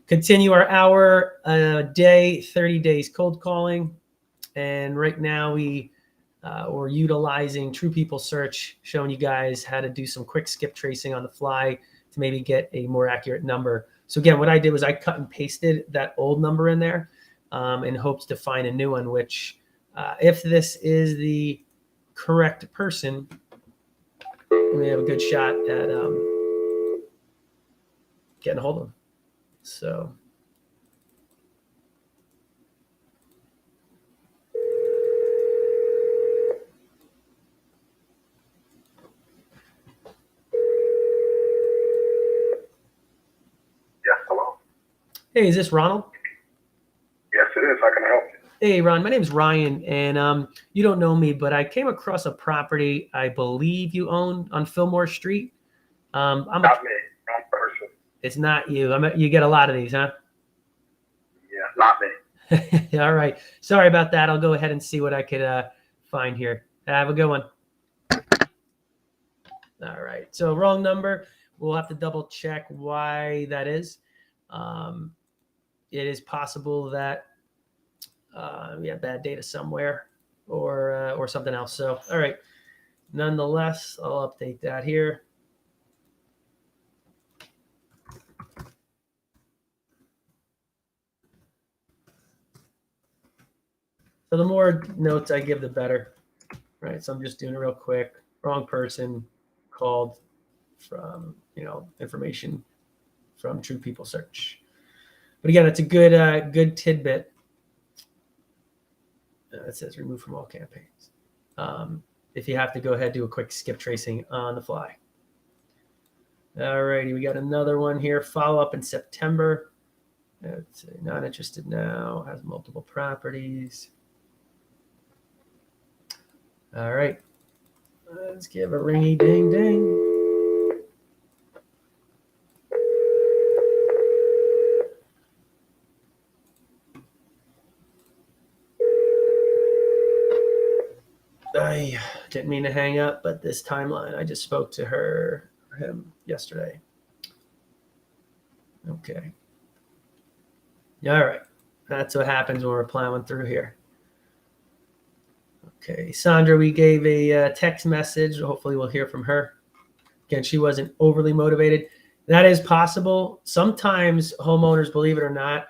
Continue our hour a day, 30 days cold calling. And right now we're utilizing True People Search, showing you guys how to do some quick skip tracing on the fly to maybe get a more accurate number. So again, what I did was I cut and pasted that old number in there in hopes to find a new one, which if this is the correct person, we have a good shot at getting a hold of them. So Yes, hello. hey, is this Ronald? Yes, it is. How can I help you? Hey, Ron, my name's Ryan, and you don't know me, but I came across a property I believe you own on Fillmore Street. I'm a, Not me, wrong person. it's not you. You get a lot of these, huh? Yeah, not me. All right. Sorry about that. I'll go ahead and see what I could find here. Have a good one. All right. So wrong number. We'll have to double check why that is. It is possible that we have bad data somewhere or something else. So, all right. Nonetheless, I'll update that here. So the more notes I give, the better, right? So I'm just doing it real quick. Wrong person called from, information from True People Search. But again, it's a good tidbit. It says remove from all campaigns. If you have to go ahead, do a quick skip tracing on the fly. All righty, we got another one here. Follow up in September. Let's see, not interested now. Has multiple properties. All right, let's give a ringy ding ding. I didn't mean to hang up, but this timeline, I just spoke to him yesterday. Okay. All right. That's what happens when we're plowing through here. Okay. Sandra, we gave a text message. Hopefully we'll hear from her. Again, she wasn't overly motivated. That is possible. Sometimes homeowners, believe it or not,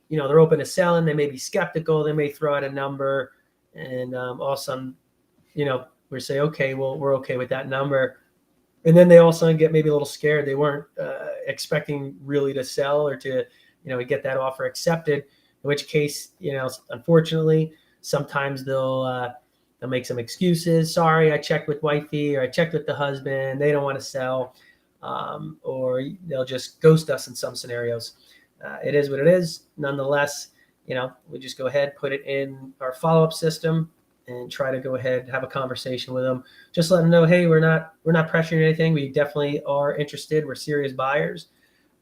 they're open to selling. They may be skeptical. They may throw out a number. And all of a sudden, we say, okay, well, we're okay with that number. And then they all of a sudden get maybe a little scared. They weren't expecting really to sell or to, get that offer accepted, in which case, unfortunately, sometimes they'll make some excuses. Sorry, I checked with wifey, or I checked with the husband. They don't want to sell, or they'll just ghost us in some scenarios. It is what it is. Nonetheless, we just go ahead, put it in our follow-up system and try to go ahead, have a conversation with them. Just let them know, hey, we're not pressuring anything. We definitely are interested. We're serious buyers.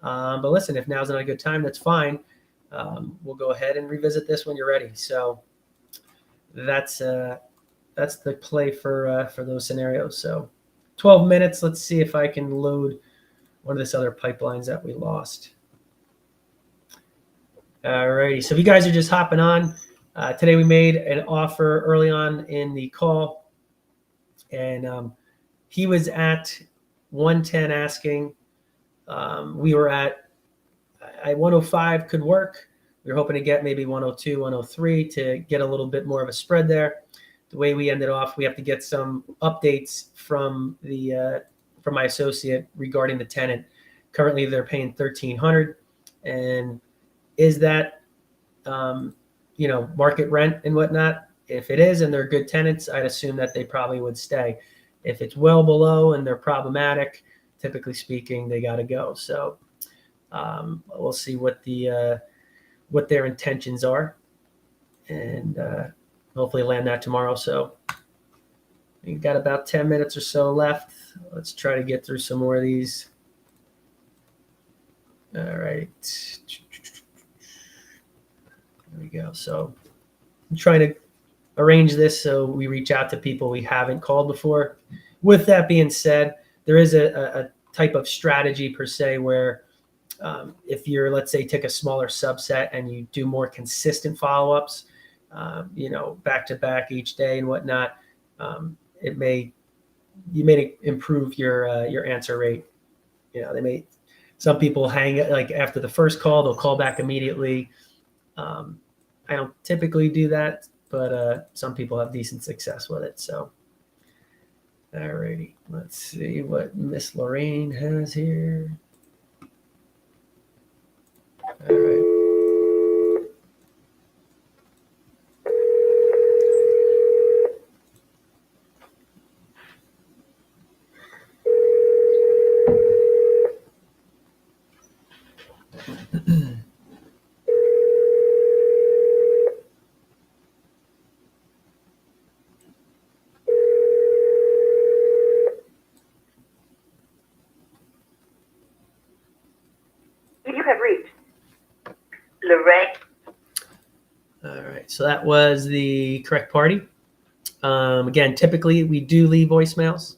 But listen, if now's not a good time, that's fine. We'll go ahead and revisit this when you're ready. So that's the play for those scenarios. So 12 minutes. Let's see if I can load one of this other pipelines that we lost. All righty. So if you guys are just hopping on, today we made an offer early on in the call, and he was at 110 asking. We were at 105 could work. We were hoping to get maybe 102, 103 to get a little bit more of a spread there. The way we ended off, we have to get some updates from from my associate regarding the tenant. Currently, they're paying $1,300, and is that market rent and whatnot? If it is and they're good tenants, I'd assume that they probably would stay. If it's well below and they're problematic, typically speaking, they got to go. So we'll see what their intentions are, and hopefully land that tomorrow. So we've got about 10 minutes or so left. Let's try to get through some more of these. All right. There we go. So I'm trying to arrange this so we reach out to people we haven't called before. With that being said, there is a type of strategy per se where if you're, let's say, take a smaller subset and you do more consistent follow-ups, back to back each day and whatnot, you may improve your answer rate. Some people hang, like after the first call, they'll call back immediately. I don't typically do that, but some people have decent success with it. So, all righty, let's see what Miss Lorraine has here. All right. rang. All right, so that was the correct party. Again, typically we do leave voicemails,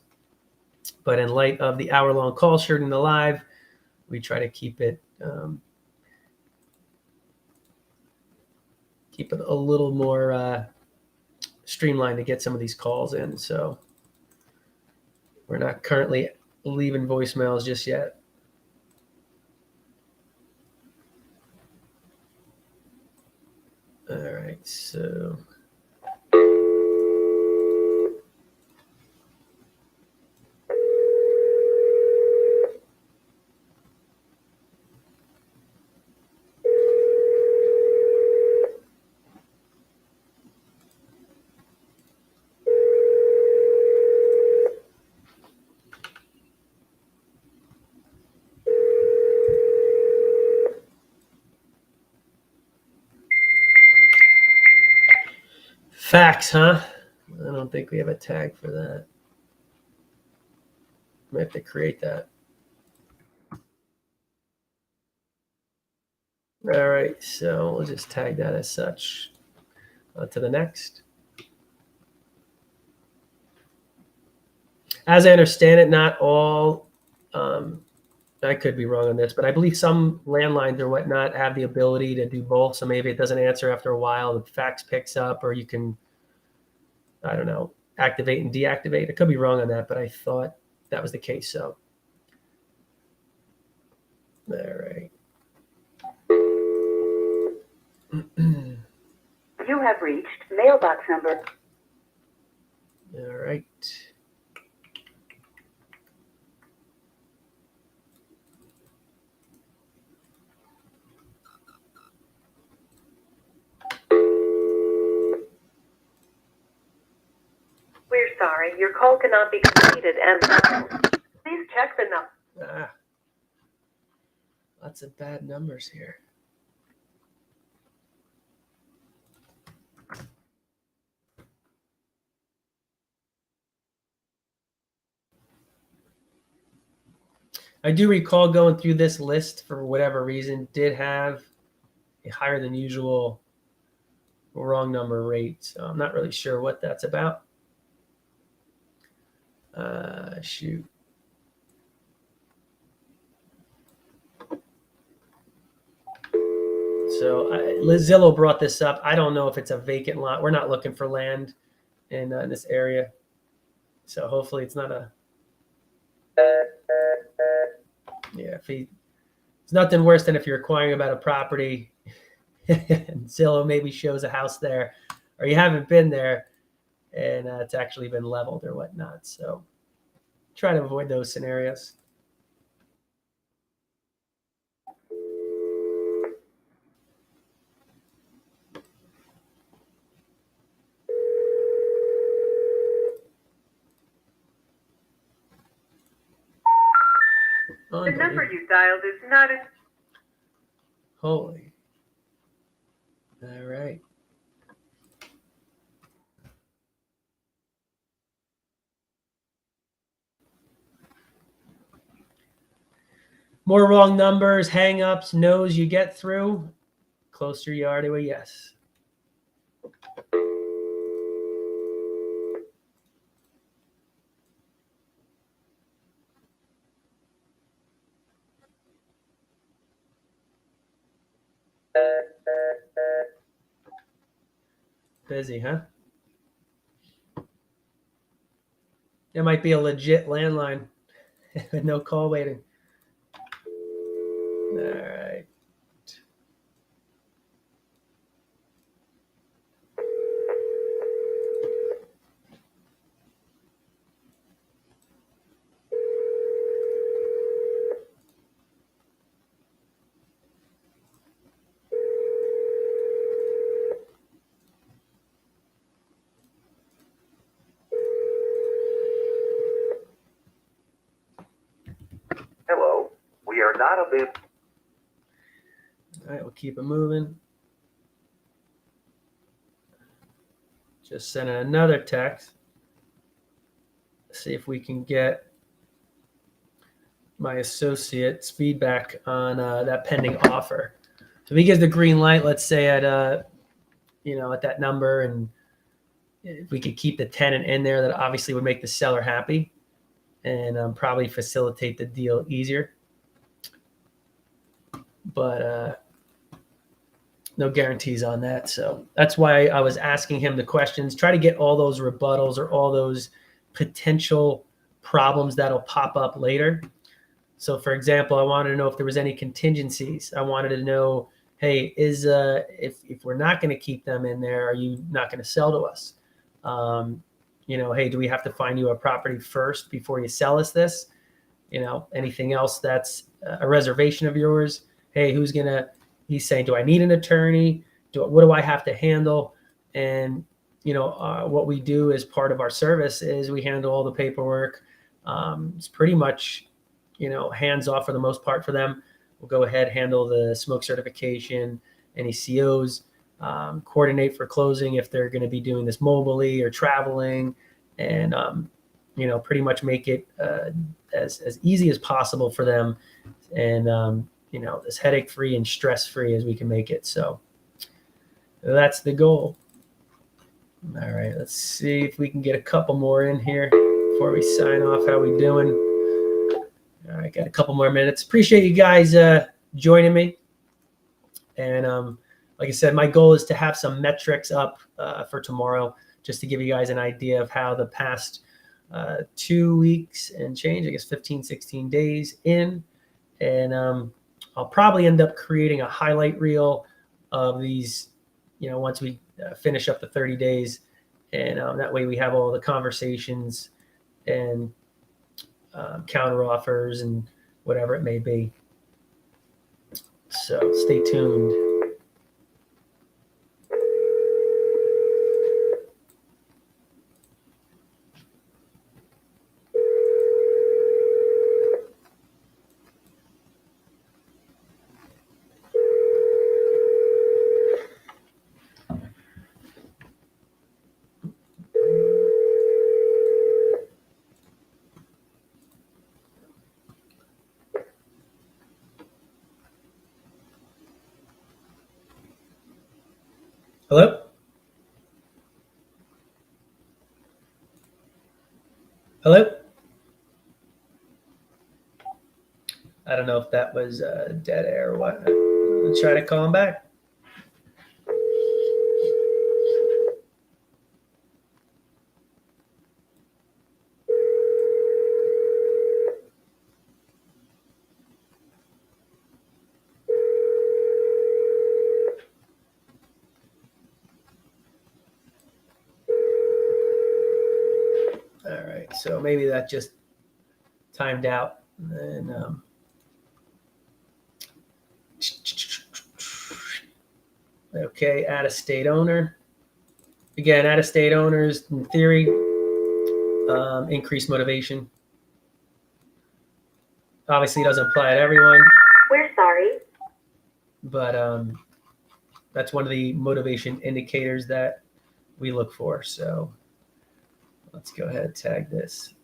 but in light of the hour-long call shooting the live, we try to keep it a little more streamlined to get some of these calls in. So we're not currently leaving voicemails just yet. All right, so. Fax, huh? I don't think we have a tag for that. We have to create that. All right, so we'll just tag that as such. On to the next. As I understand it, not all, I could be wrong on this, but I believe some landlines or whatnot have the ability to do both. So maybe it doesn't answer after a while, the fax picks up, or you can, I don't know, activate and deactivate. I could be wrong on that, but I thought that was the case. So, all right. You have reached mailbox number. All right. We're sorry, your call cannot be completed and please check the number. Lots of bad numbers here. I do recall going through this list for whatever reason, did have a higher than usual wrong number rate. So I'm not really sure what that's about. Shoot. So Liz Zillow brought this up. I don't know if it's a vacant lot. We're not looking for land in this area. So hopefully it's not a, yeah, it's nothing worse than if you're inquiring about a property and Zillow maybe shows a house there, or you haven't been there and it's actually been leveled or whatnot. So try to avoid those scenarios. The number you dialed is not a... Holy. All right. More wrong numbers, hang-ups, no's you get through, closer you are to a yes. Busy, huh? It might be a legit landline with no call waiting. All right. Hello, we are not available. All right, we'll keep it moving. Just sending another text. See if we can get my associate's feedback on that pending offer. So if he gives the green light, let's say at at that number, and if we could keep the tenant in there, that obviously would make the seller happy and probably facilitate the deal easier. But no guarantees on that. So that's why I was asking him the questions, try to get all those rebuttals or all those potential problems that'll pop up later. So for example, I wanted to know if there was any contingencies. I wanted to know, hey, if we're not going to keep them in there, are you not going to sell to us? Hey, do we have to find you a property first before you sell us this? Anything else that's a reservation of yours? Hey, he's saying, do I need an attorney? What do I have to handle? And, what we do as part of our service is we handle all the paperwork. It's pretty much, hands off for the most part for them. We'll go ahead, handle the smoke certification, any COs, coordinate for closing if they're going to be doing this mobilely or traveling, and, pretty much make it as easy as possible for them. And, as headache-free and stress-free as we can make it. So that's the goal. All right, let's see if we can get a couple more in here before we sign off. How we doing? All right, got a couple more minutes. Appreciate you guys joining me. And like I said, my goal is to have some metrics up for tomorrow, just to give you guys an idea of how the past 2 weeks and change, I guess 15, 16 days in. And I'll probably end up creating a highlight reel of these, once we finish up the 30 days. And that way we have all the conversations and counter offers and whatever it may be. So stay tuned. Hello? Hello? I don't know if that was dead air or what. I'll try to call him back. All right, so maybe that just timed out. And okay, out-of-state owner. Again, out-of-state owners, in theory, increased motivation. Obviously, it doesn't apply to everyone. We're sorry. But that's one of the motivation indicators that we look for. So let's go ahead and tag this.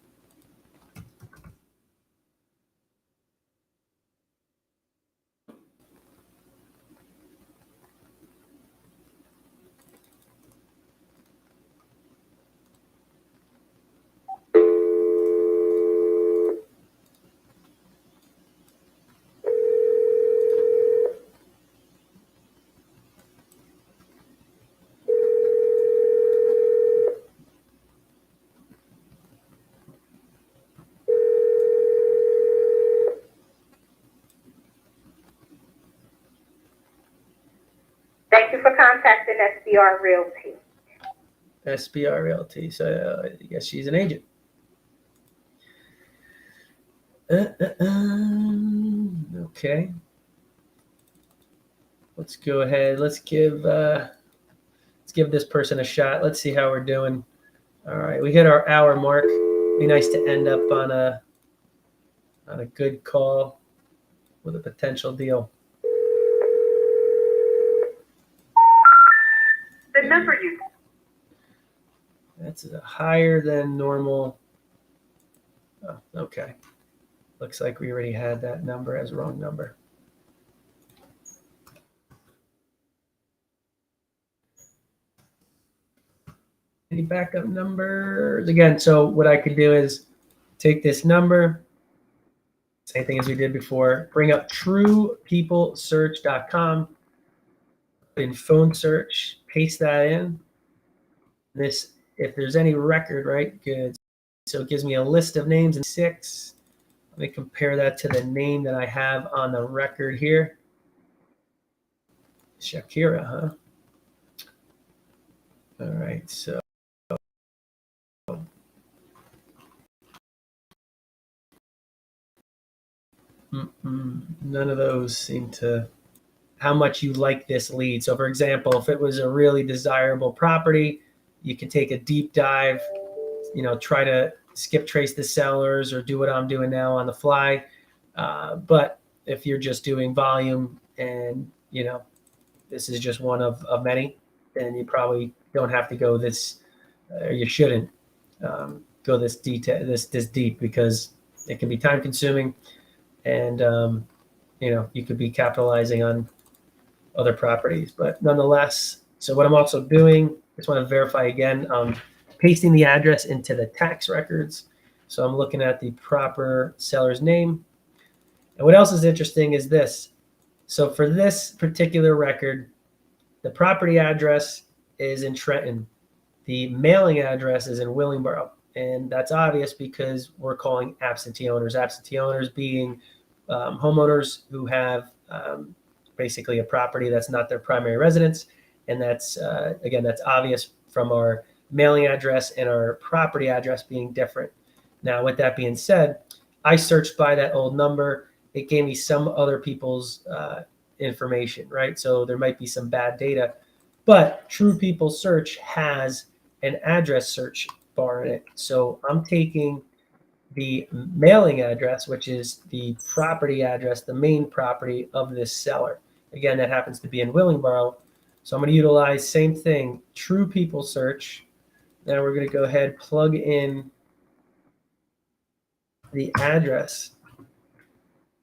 Thank you for contacting SBR Realty. SBR Realty. So I guess she's an agent. Okay. Let's go ahead. Let's give this person a shot. Let's see how we're doing. All right, we hit our hour mark. Be nice to end up on a good call with a potential deal. The number you... That's higher than normal. Oh, okay. Looks like we already had that number as wrong number. Any backup numbers? Again, so what I could do is take this number, same thing as we did before, bring up truepeoplesearch.com, in phone search, paste that in. This, if there's any record, right? Good. So it gives me a list of names in 6. Let me compare that to the name that I have on the record here. Shakira, huh? All right, so none of those seem to, how much you like this lead. So for example, if it was a really desirable property, you can take a deep dive, try to skip trace the sellers or do what I'm doing now on the fly. But if you're just doing volume and, this is just one of many, then you probably don't have to go this, or you shouldn't go this deep, because it can be time consuming, and you could be capitalizing on other properties. But nonetheless, so what I'm also doing, just want to verify again, pasting the address into the tax records. So I'm looking at the proper seller's name. And what else is interesting is this. So for this particular record, the property address is in Trenton. The mailing address is in Willingboro. And that's obvious because we're calling absentee owners. Absentee owners being homeowners who have basically a property that's not their primary residence. And that's, again, that's obvious from our mailing address and our property address being different. Now, with that being said, I searched by that old number. It gave me some other people's information, right? So there might be some bad data, but True People Search has an address search bar in it. So I'm taking the mailing address, which is the property address, the main property of this seller. Again, that happens to be in Willingboro. So I'm going to utilize same thing, True People Search. Now we're going to go ahead, plug in the address.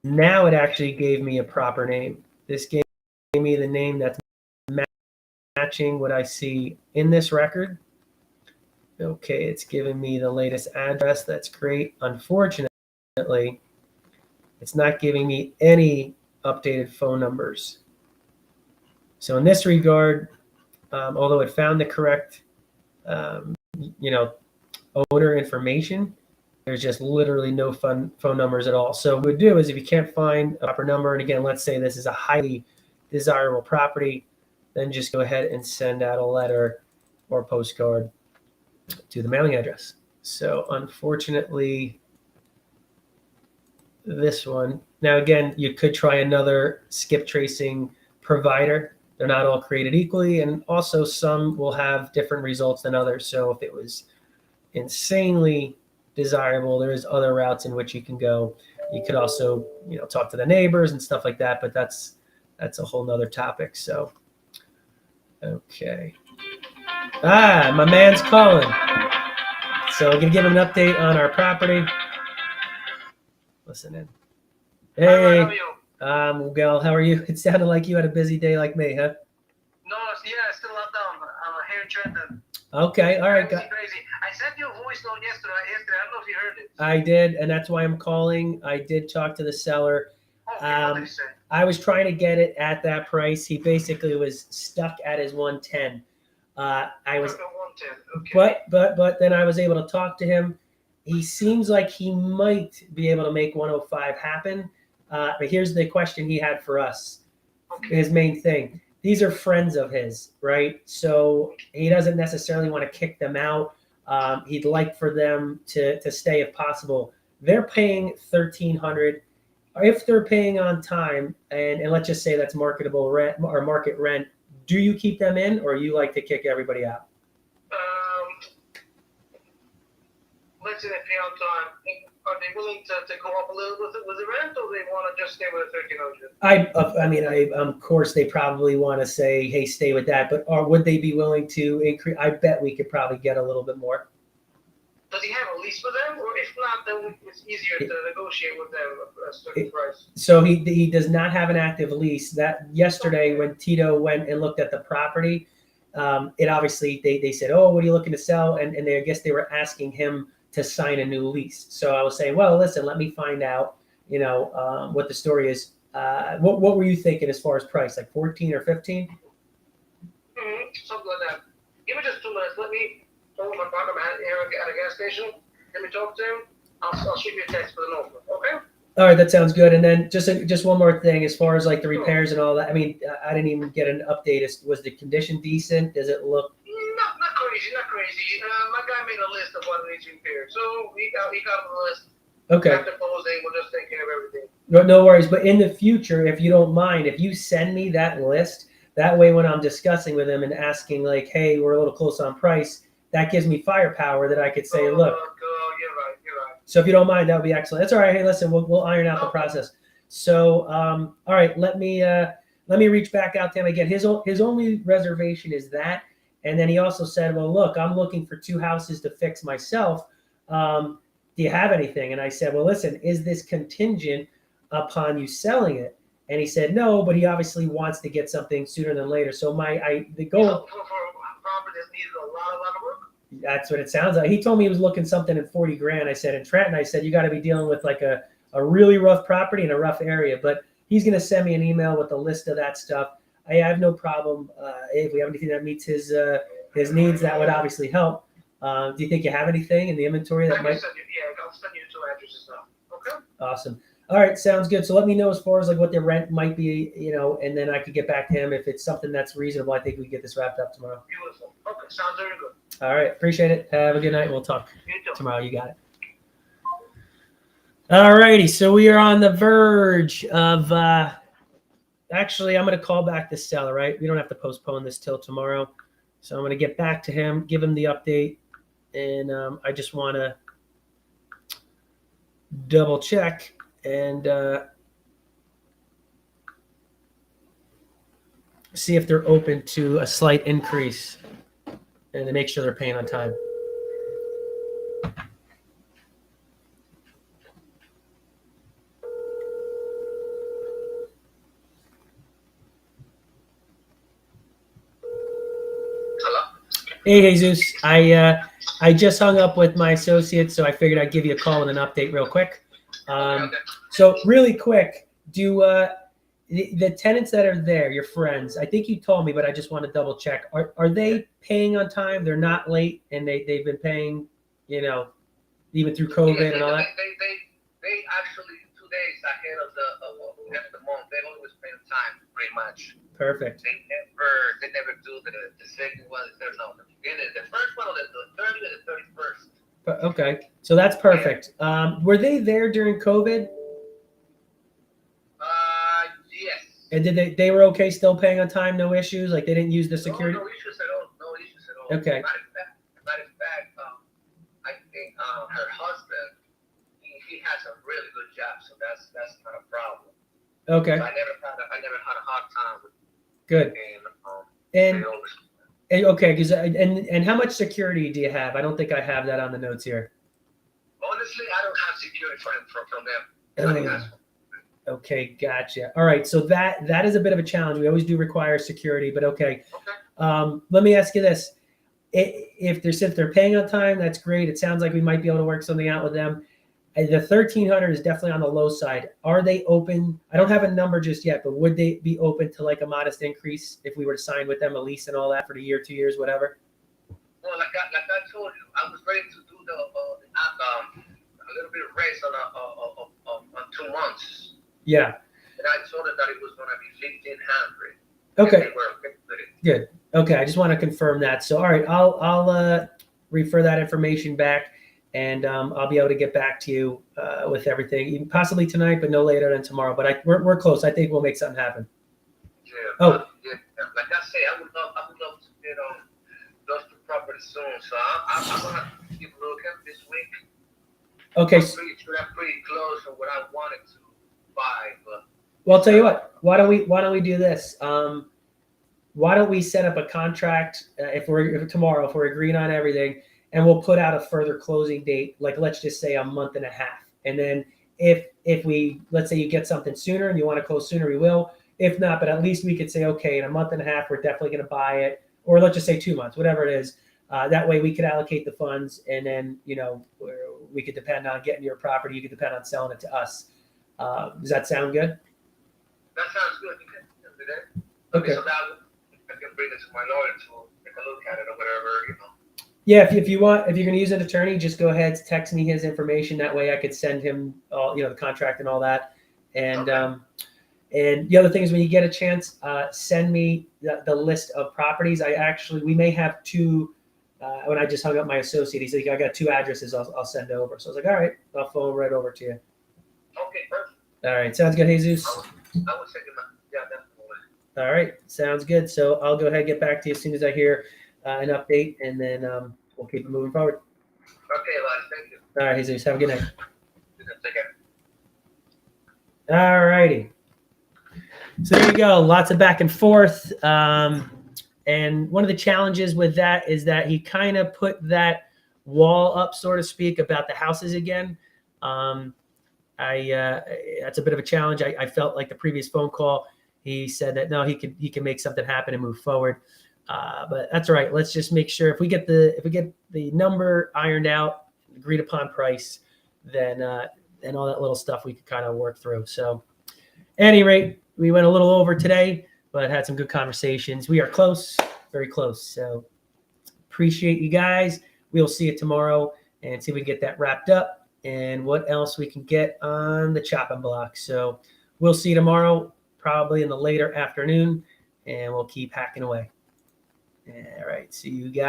Now it actually gave me a proper name. This gave me the name that's matching what I see in this record. Okay, it's giving me the latest address. That's great. Unfortunately, it's not giving me any updated phone numbers. So in this regard, although it found the correct, owner information, there's just literally no phone numbers at all. So what we would do is, if you can't find a proper number, and again, let's say this is a highly desirable property, then just go ahead and send out a letter or postcard to the mailing address. So unfortunately, this one. Now, again, you could try another skip tracing provider. They're not all created equally, and also some will have different results than others. So if it was insanely desirable, there is other routes in which you can go. You could also, talk to the neighbors and stuff like that, but that's a whole nother topic. So, okay. My man's calling. So I'm gonna give him an update on our property. Listen in. Hey, Miguel, how are you? It sounded like you had a busy day like me, huh? No, yeah, still not down. I'm here in Trenton. Okay, all right. Crazy. I sent you a voice note yesterday. I don't know if you heard it. I did, and that's why I'm calling. I did talk to the seller. Okay, what did he say? I was trying to get it at that price. He basically was stuck at his 110. I was, 110. Okay. but then I was able to talk to him. He seems like he might be able to make 105 happen. But here's the question he had for us. Okay. His main thing. These are friends of his, right? So he doesn't necessarily want to kick them out. He'd like for them to stay if possible. They're paying $1,300. If they're paying on time, and let's just say that's marketable rent or market rent, do you keep them in, or you like to kick everybody out? Let's say they pay on time. Are they willing to go up a little with the rent, or they want to just stay with the 1,300? Of course, they probably want to say, "Hey, stay with that." But would they be willing to increase? I bet we could probably get a little bit more. Does he have a lease with them, or if not, then it's easier to negotiate with them a certain price? So he does not have an active lease. That yesterday, when Tito went and looked at the property, it obviously they said, oh, what are you looking to sell? And I guess they were asking him to sign a new lease. So I was saying, well, listen, let me find out, what the story is. What were you thinking as far as price, like 14 or 15? Something like that. Give me just 2 minutes. Let me phone my partner here at a gas station. Let me talk to him. I'll shoot you a text for the number. Okay? All right, that sounds good. And then just one more thing, as far as like the repairs and all that. I mean, I didn't even get an update. Was the condition decent? Does it look? Not crazy, not crazy. My guy made a list of what needs repaired, so he got the list. Okay. After closing, we'll just take care of everything. No worries. But in the future, if you don't mind, if you send me that list, that way when I'm discussing with him and asking like, hey, we're a little close on price, that gives me firepower that I could say, look. You're right. So if you don't mind, that would be excellent. That's all right. Hey, listen, we'll iron out the process. So, all right, let me reach back out to him again. His only reservation is that, and then he also said, well, look, I'm looking for 2 houses to fix myself. Do you have anything? And I said, well, listen, is this contingent upon you selling it? And he said, no, but he obviously wants to get something sooner than later. So the goal. For a property that needs a lot of work. That's what it sounds like. He told me he was looking something in 40 grand. I said, in Trenton, I said, you got to be dealing with like a really rough property in a rough area. But he's going to send me an email with a list of that stuff. I have no problem. If we have anything that meets his needs, that would obviously help. Do you think you have anything in the inventory that might? I'll send you 2 addresses now. Okay. Awesome. All right, sounds good. So let me know as far as like what their rent might be, and then I could get back to him if it's something that's reasonable. I think we can get this wrapped up tomorrow. Beautiful. Okay, sounds very good. All right, appreciate it. Have a good night. We'll talk tomorrow. You got it. All righty, so we are on the verge of. Actually, I'm going to call back the seller. Right, we don't have to postpone this till tomorrow. So I'm going to get back to him, give him the update, and I just want to double check and see if they're open to a slight increase and to make sure they're paying on time. Hello? Hey, Jesus. I just hung up with my associate, so I figured I'd give you a call and an update real quick. So really quick, do the tenants that are there, your friends, I think you told me, but I just want to double check. Are they paying on time? They're not late, and they've been paying, even through COVID and all that? They actually 2 days ahead of the month. They always pay on time, pretty much. Perfect. They never do the second one. The beginning, the first one, or the 30th and the 31st. Okay, so that's perfect. Were they there during COVID? Yes. And did they were okay still paying on time, no issues? Like they didn't use the security? No issues at all. No issues at all. Okay. Matter of fact, I think her husband, he has a really good job, so that's not a problem. Okay. So I never had a hard time with. Good. And okay, because and how much security do you have? I don't think I have that on the notes here. honestly, I don't have security from them. Okay, gotcha. All right, so that is a bit of a challenge. We always do require security, but okay. Let me ask you this: if they're paying on time, that's great. It sounds like we might be able to work something out with them. The 1,300 is definitely on the low side. Are they open? I don't have a number just yet, but would they be open to like a modest increase if we were to sign with them a lease and all that for the year, 2 years, whatever? Well, like I told you, I was ready to do a little bit of raise on 2 months. Yeah. And I told them that it was going to be 1,500. Okay. Good. Okay, I just want to confirm that. So, all right, I'll refer that information back, and I'll be able to get back to you with everything, possibly tonight, but no later than tomorrow. But we're close. I think we'll make something happen. Yeah. Oh. Yeah. Like I say, I would love to get on those 2 properties soon. So I'm gonna keep looking this week. Okay. I'm pretty close to what I wanted to buy, but. Well, I'll tell you what. Why don't we do this? Why don't we set up a contract if we're agreeing on everything, and we'll put out a further closing date, like let's just say a month and a half. And then if we, let's say you get something sooner and you want to close sooner, we will. If not, but at least we could say, okay, in a month and a half, we're definitely going to buy it, or let's just say 2 months, whatever it is. That way we could allocate the funds, and then we could depend on getting your property. You could depend on selling it to us. Does that sound good? That sounds good. You can do that. Okay. So now I can bring it to my lawyer to take a look at it or whatever. Yeah, if you want, if you're going to use an attorney, just go ahead, text me his information. That way I could send him all, the contract and all that. And Okay. And the other thing is, when you get a chance, send me the list of properties. We may have two. When I just hung up my associate, he said, I got 2 addresses I'll send over. So I was like, all right, I'll forward right over to you. Okay, perfect. All right, sounds good, Jesus. I was thinking that. Yeah, definitely. All right, sounds good. So I'll go ahead and get back to you as soon as I hear an update, and then we'll keep it moving forward. Okay, Elias, thank you. All right, Jesus, have a good night. Take care. All righty. So there you go. Lots of back and forth. And one of the challenges with that is that he kind of put that wall up, so to speak, about the houses again. That's a bit of a challenge. I felt like the previous phone call, he said that no, he can make something happen and move forward. But that's all right. Let's just make sure if we get the number ironed out, agreed upon price, then and all that little stuff we could kind of work through. So, at any rate, we went a little over today, but had some good conversations. We are close, very close. So, appreciate you guys. We'll see you tomorrow and see if we can get that wrapped up and what else we can get on the chopping block. So, we'll see you tomorrow, probably in the later afternoon, and we'll keep hacking away. All right. See you guys.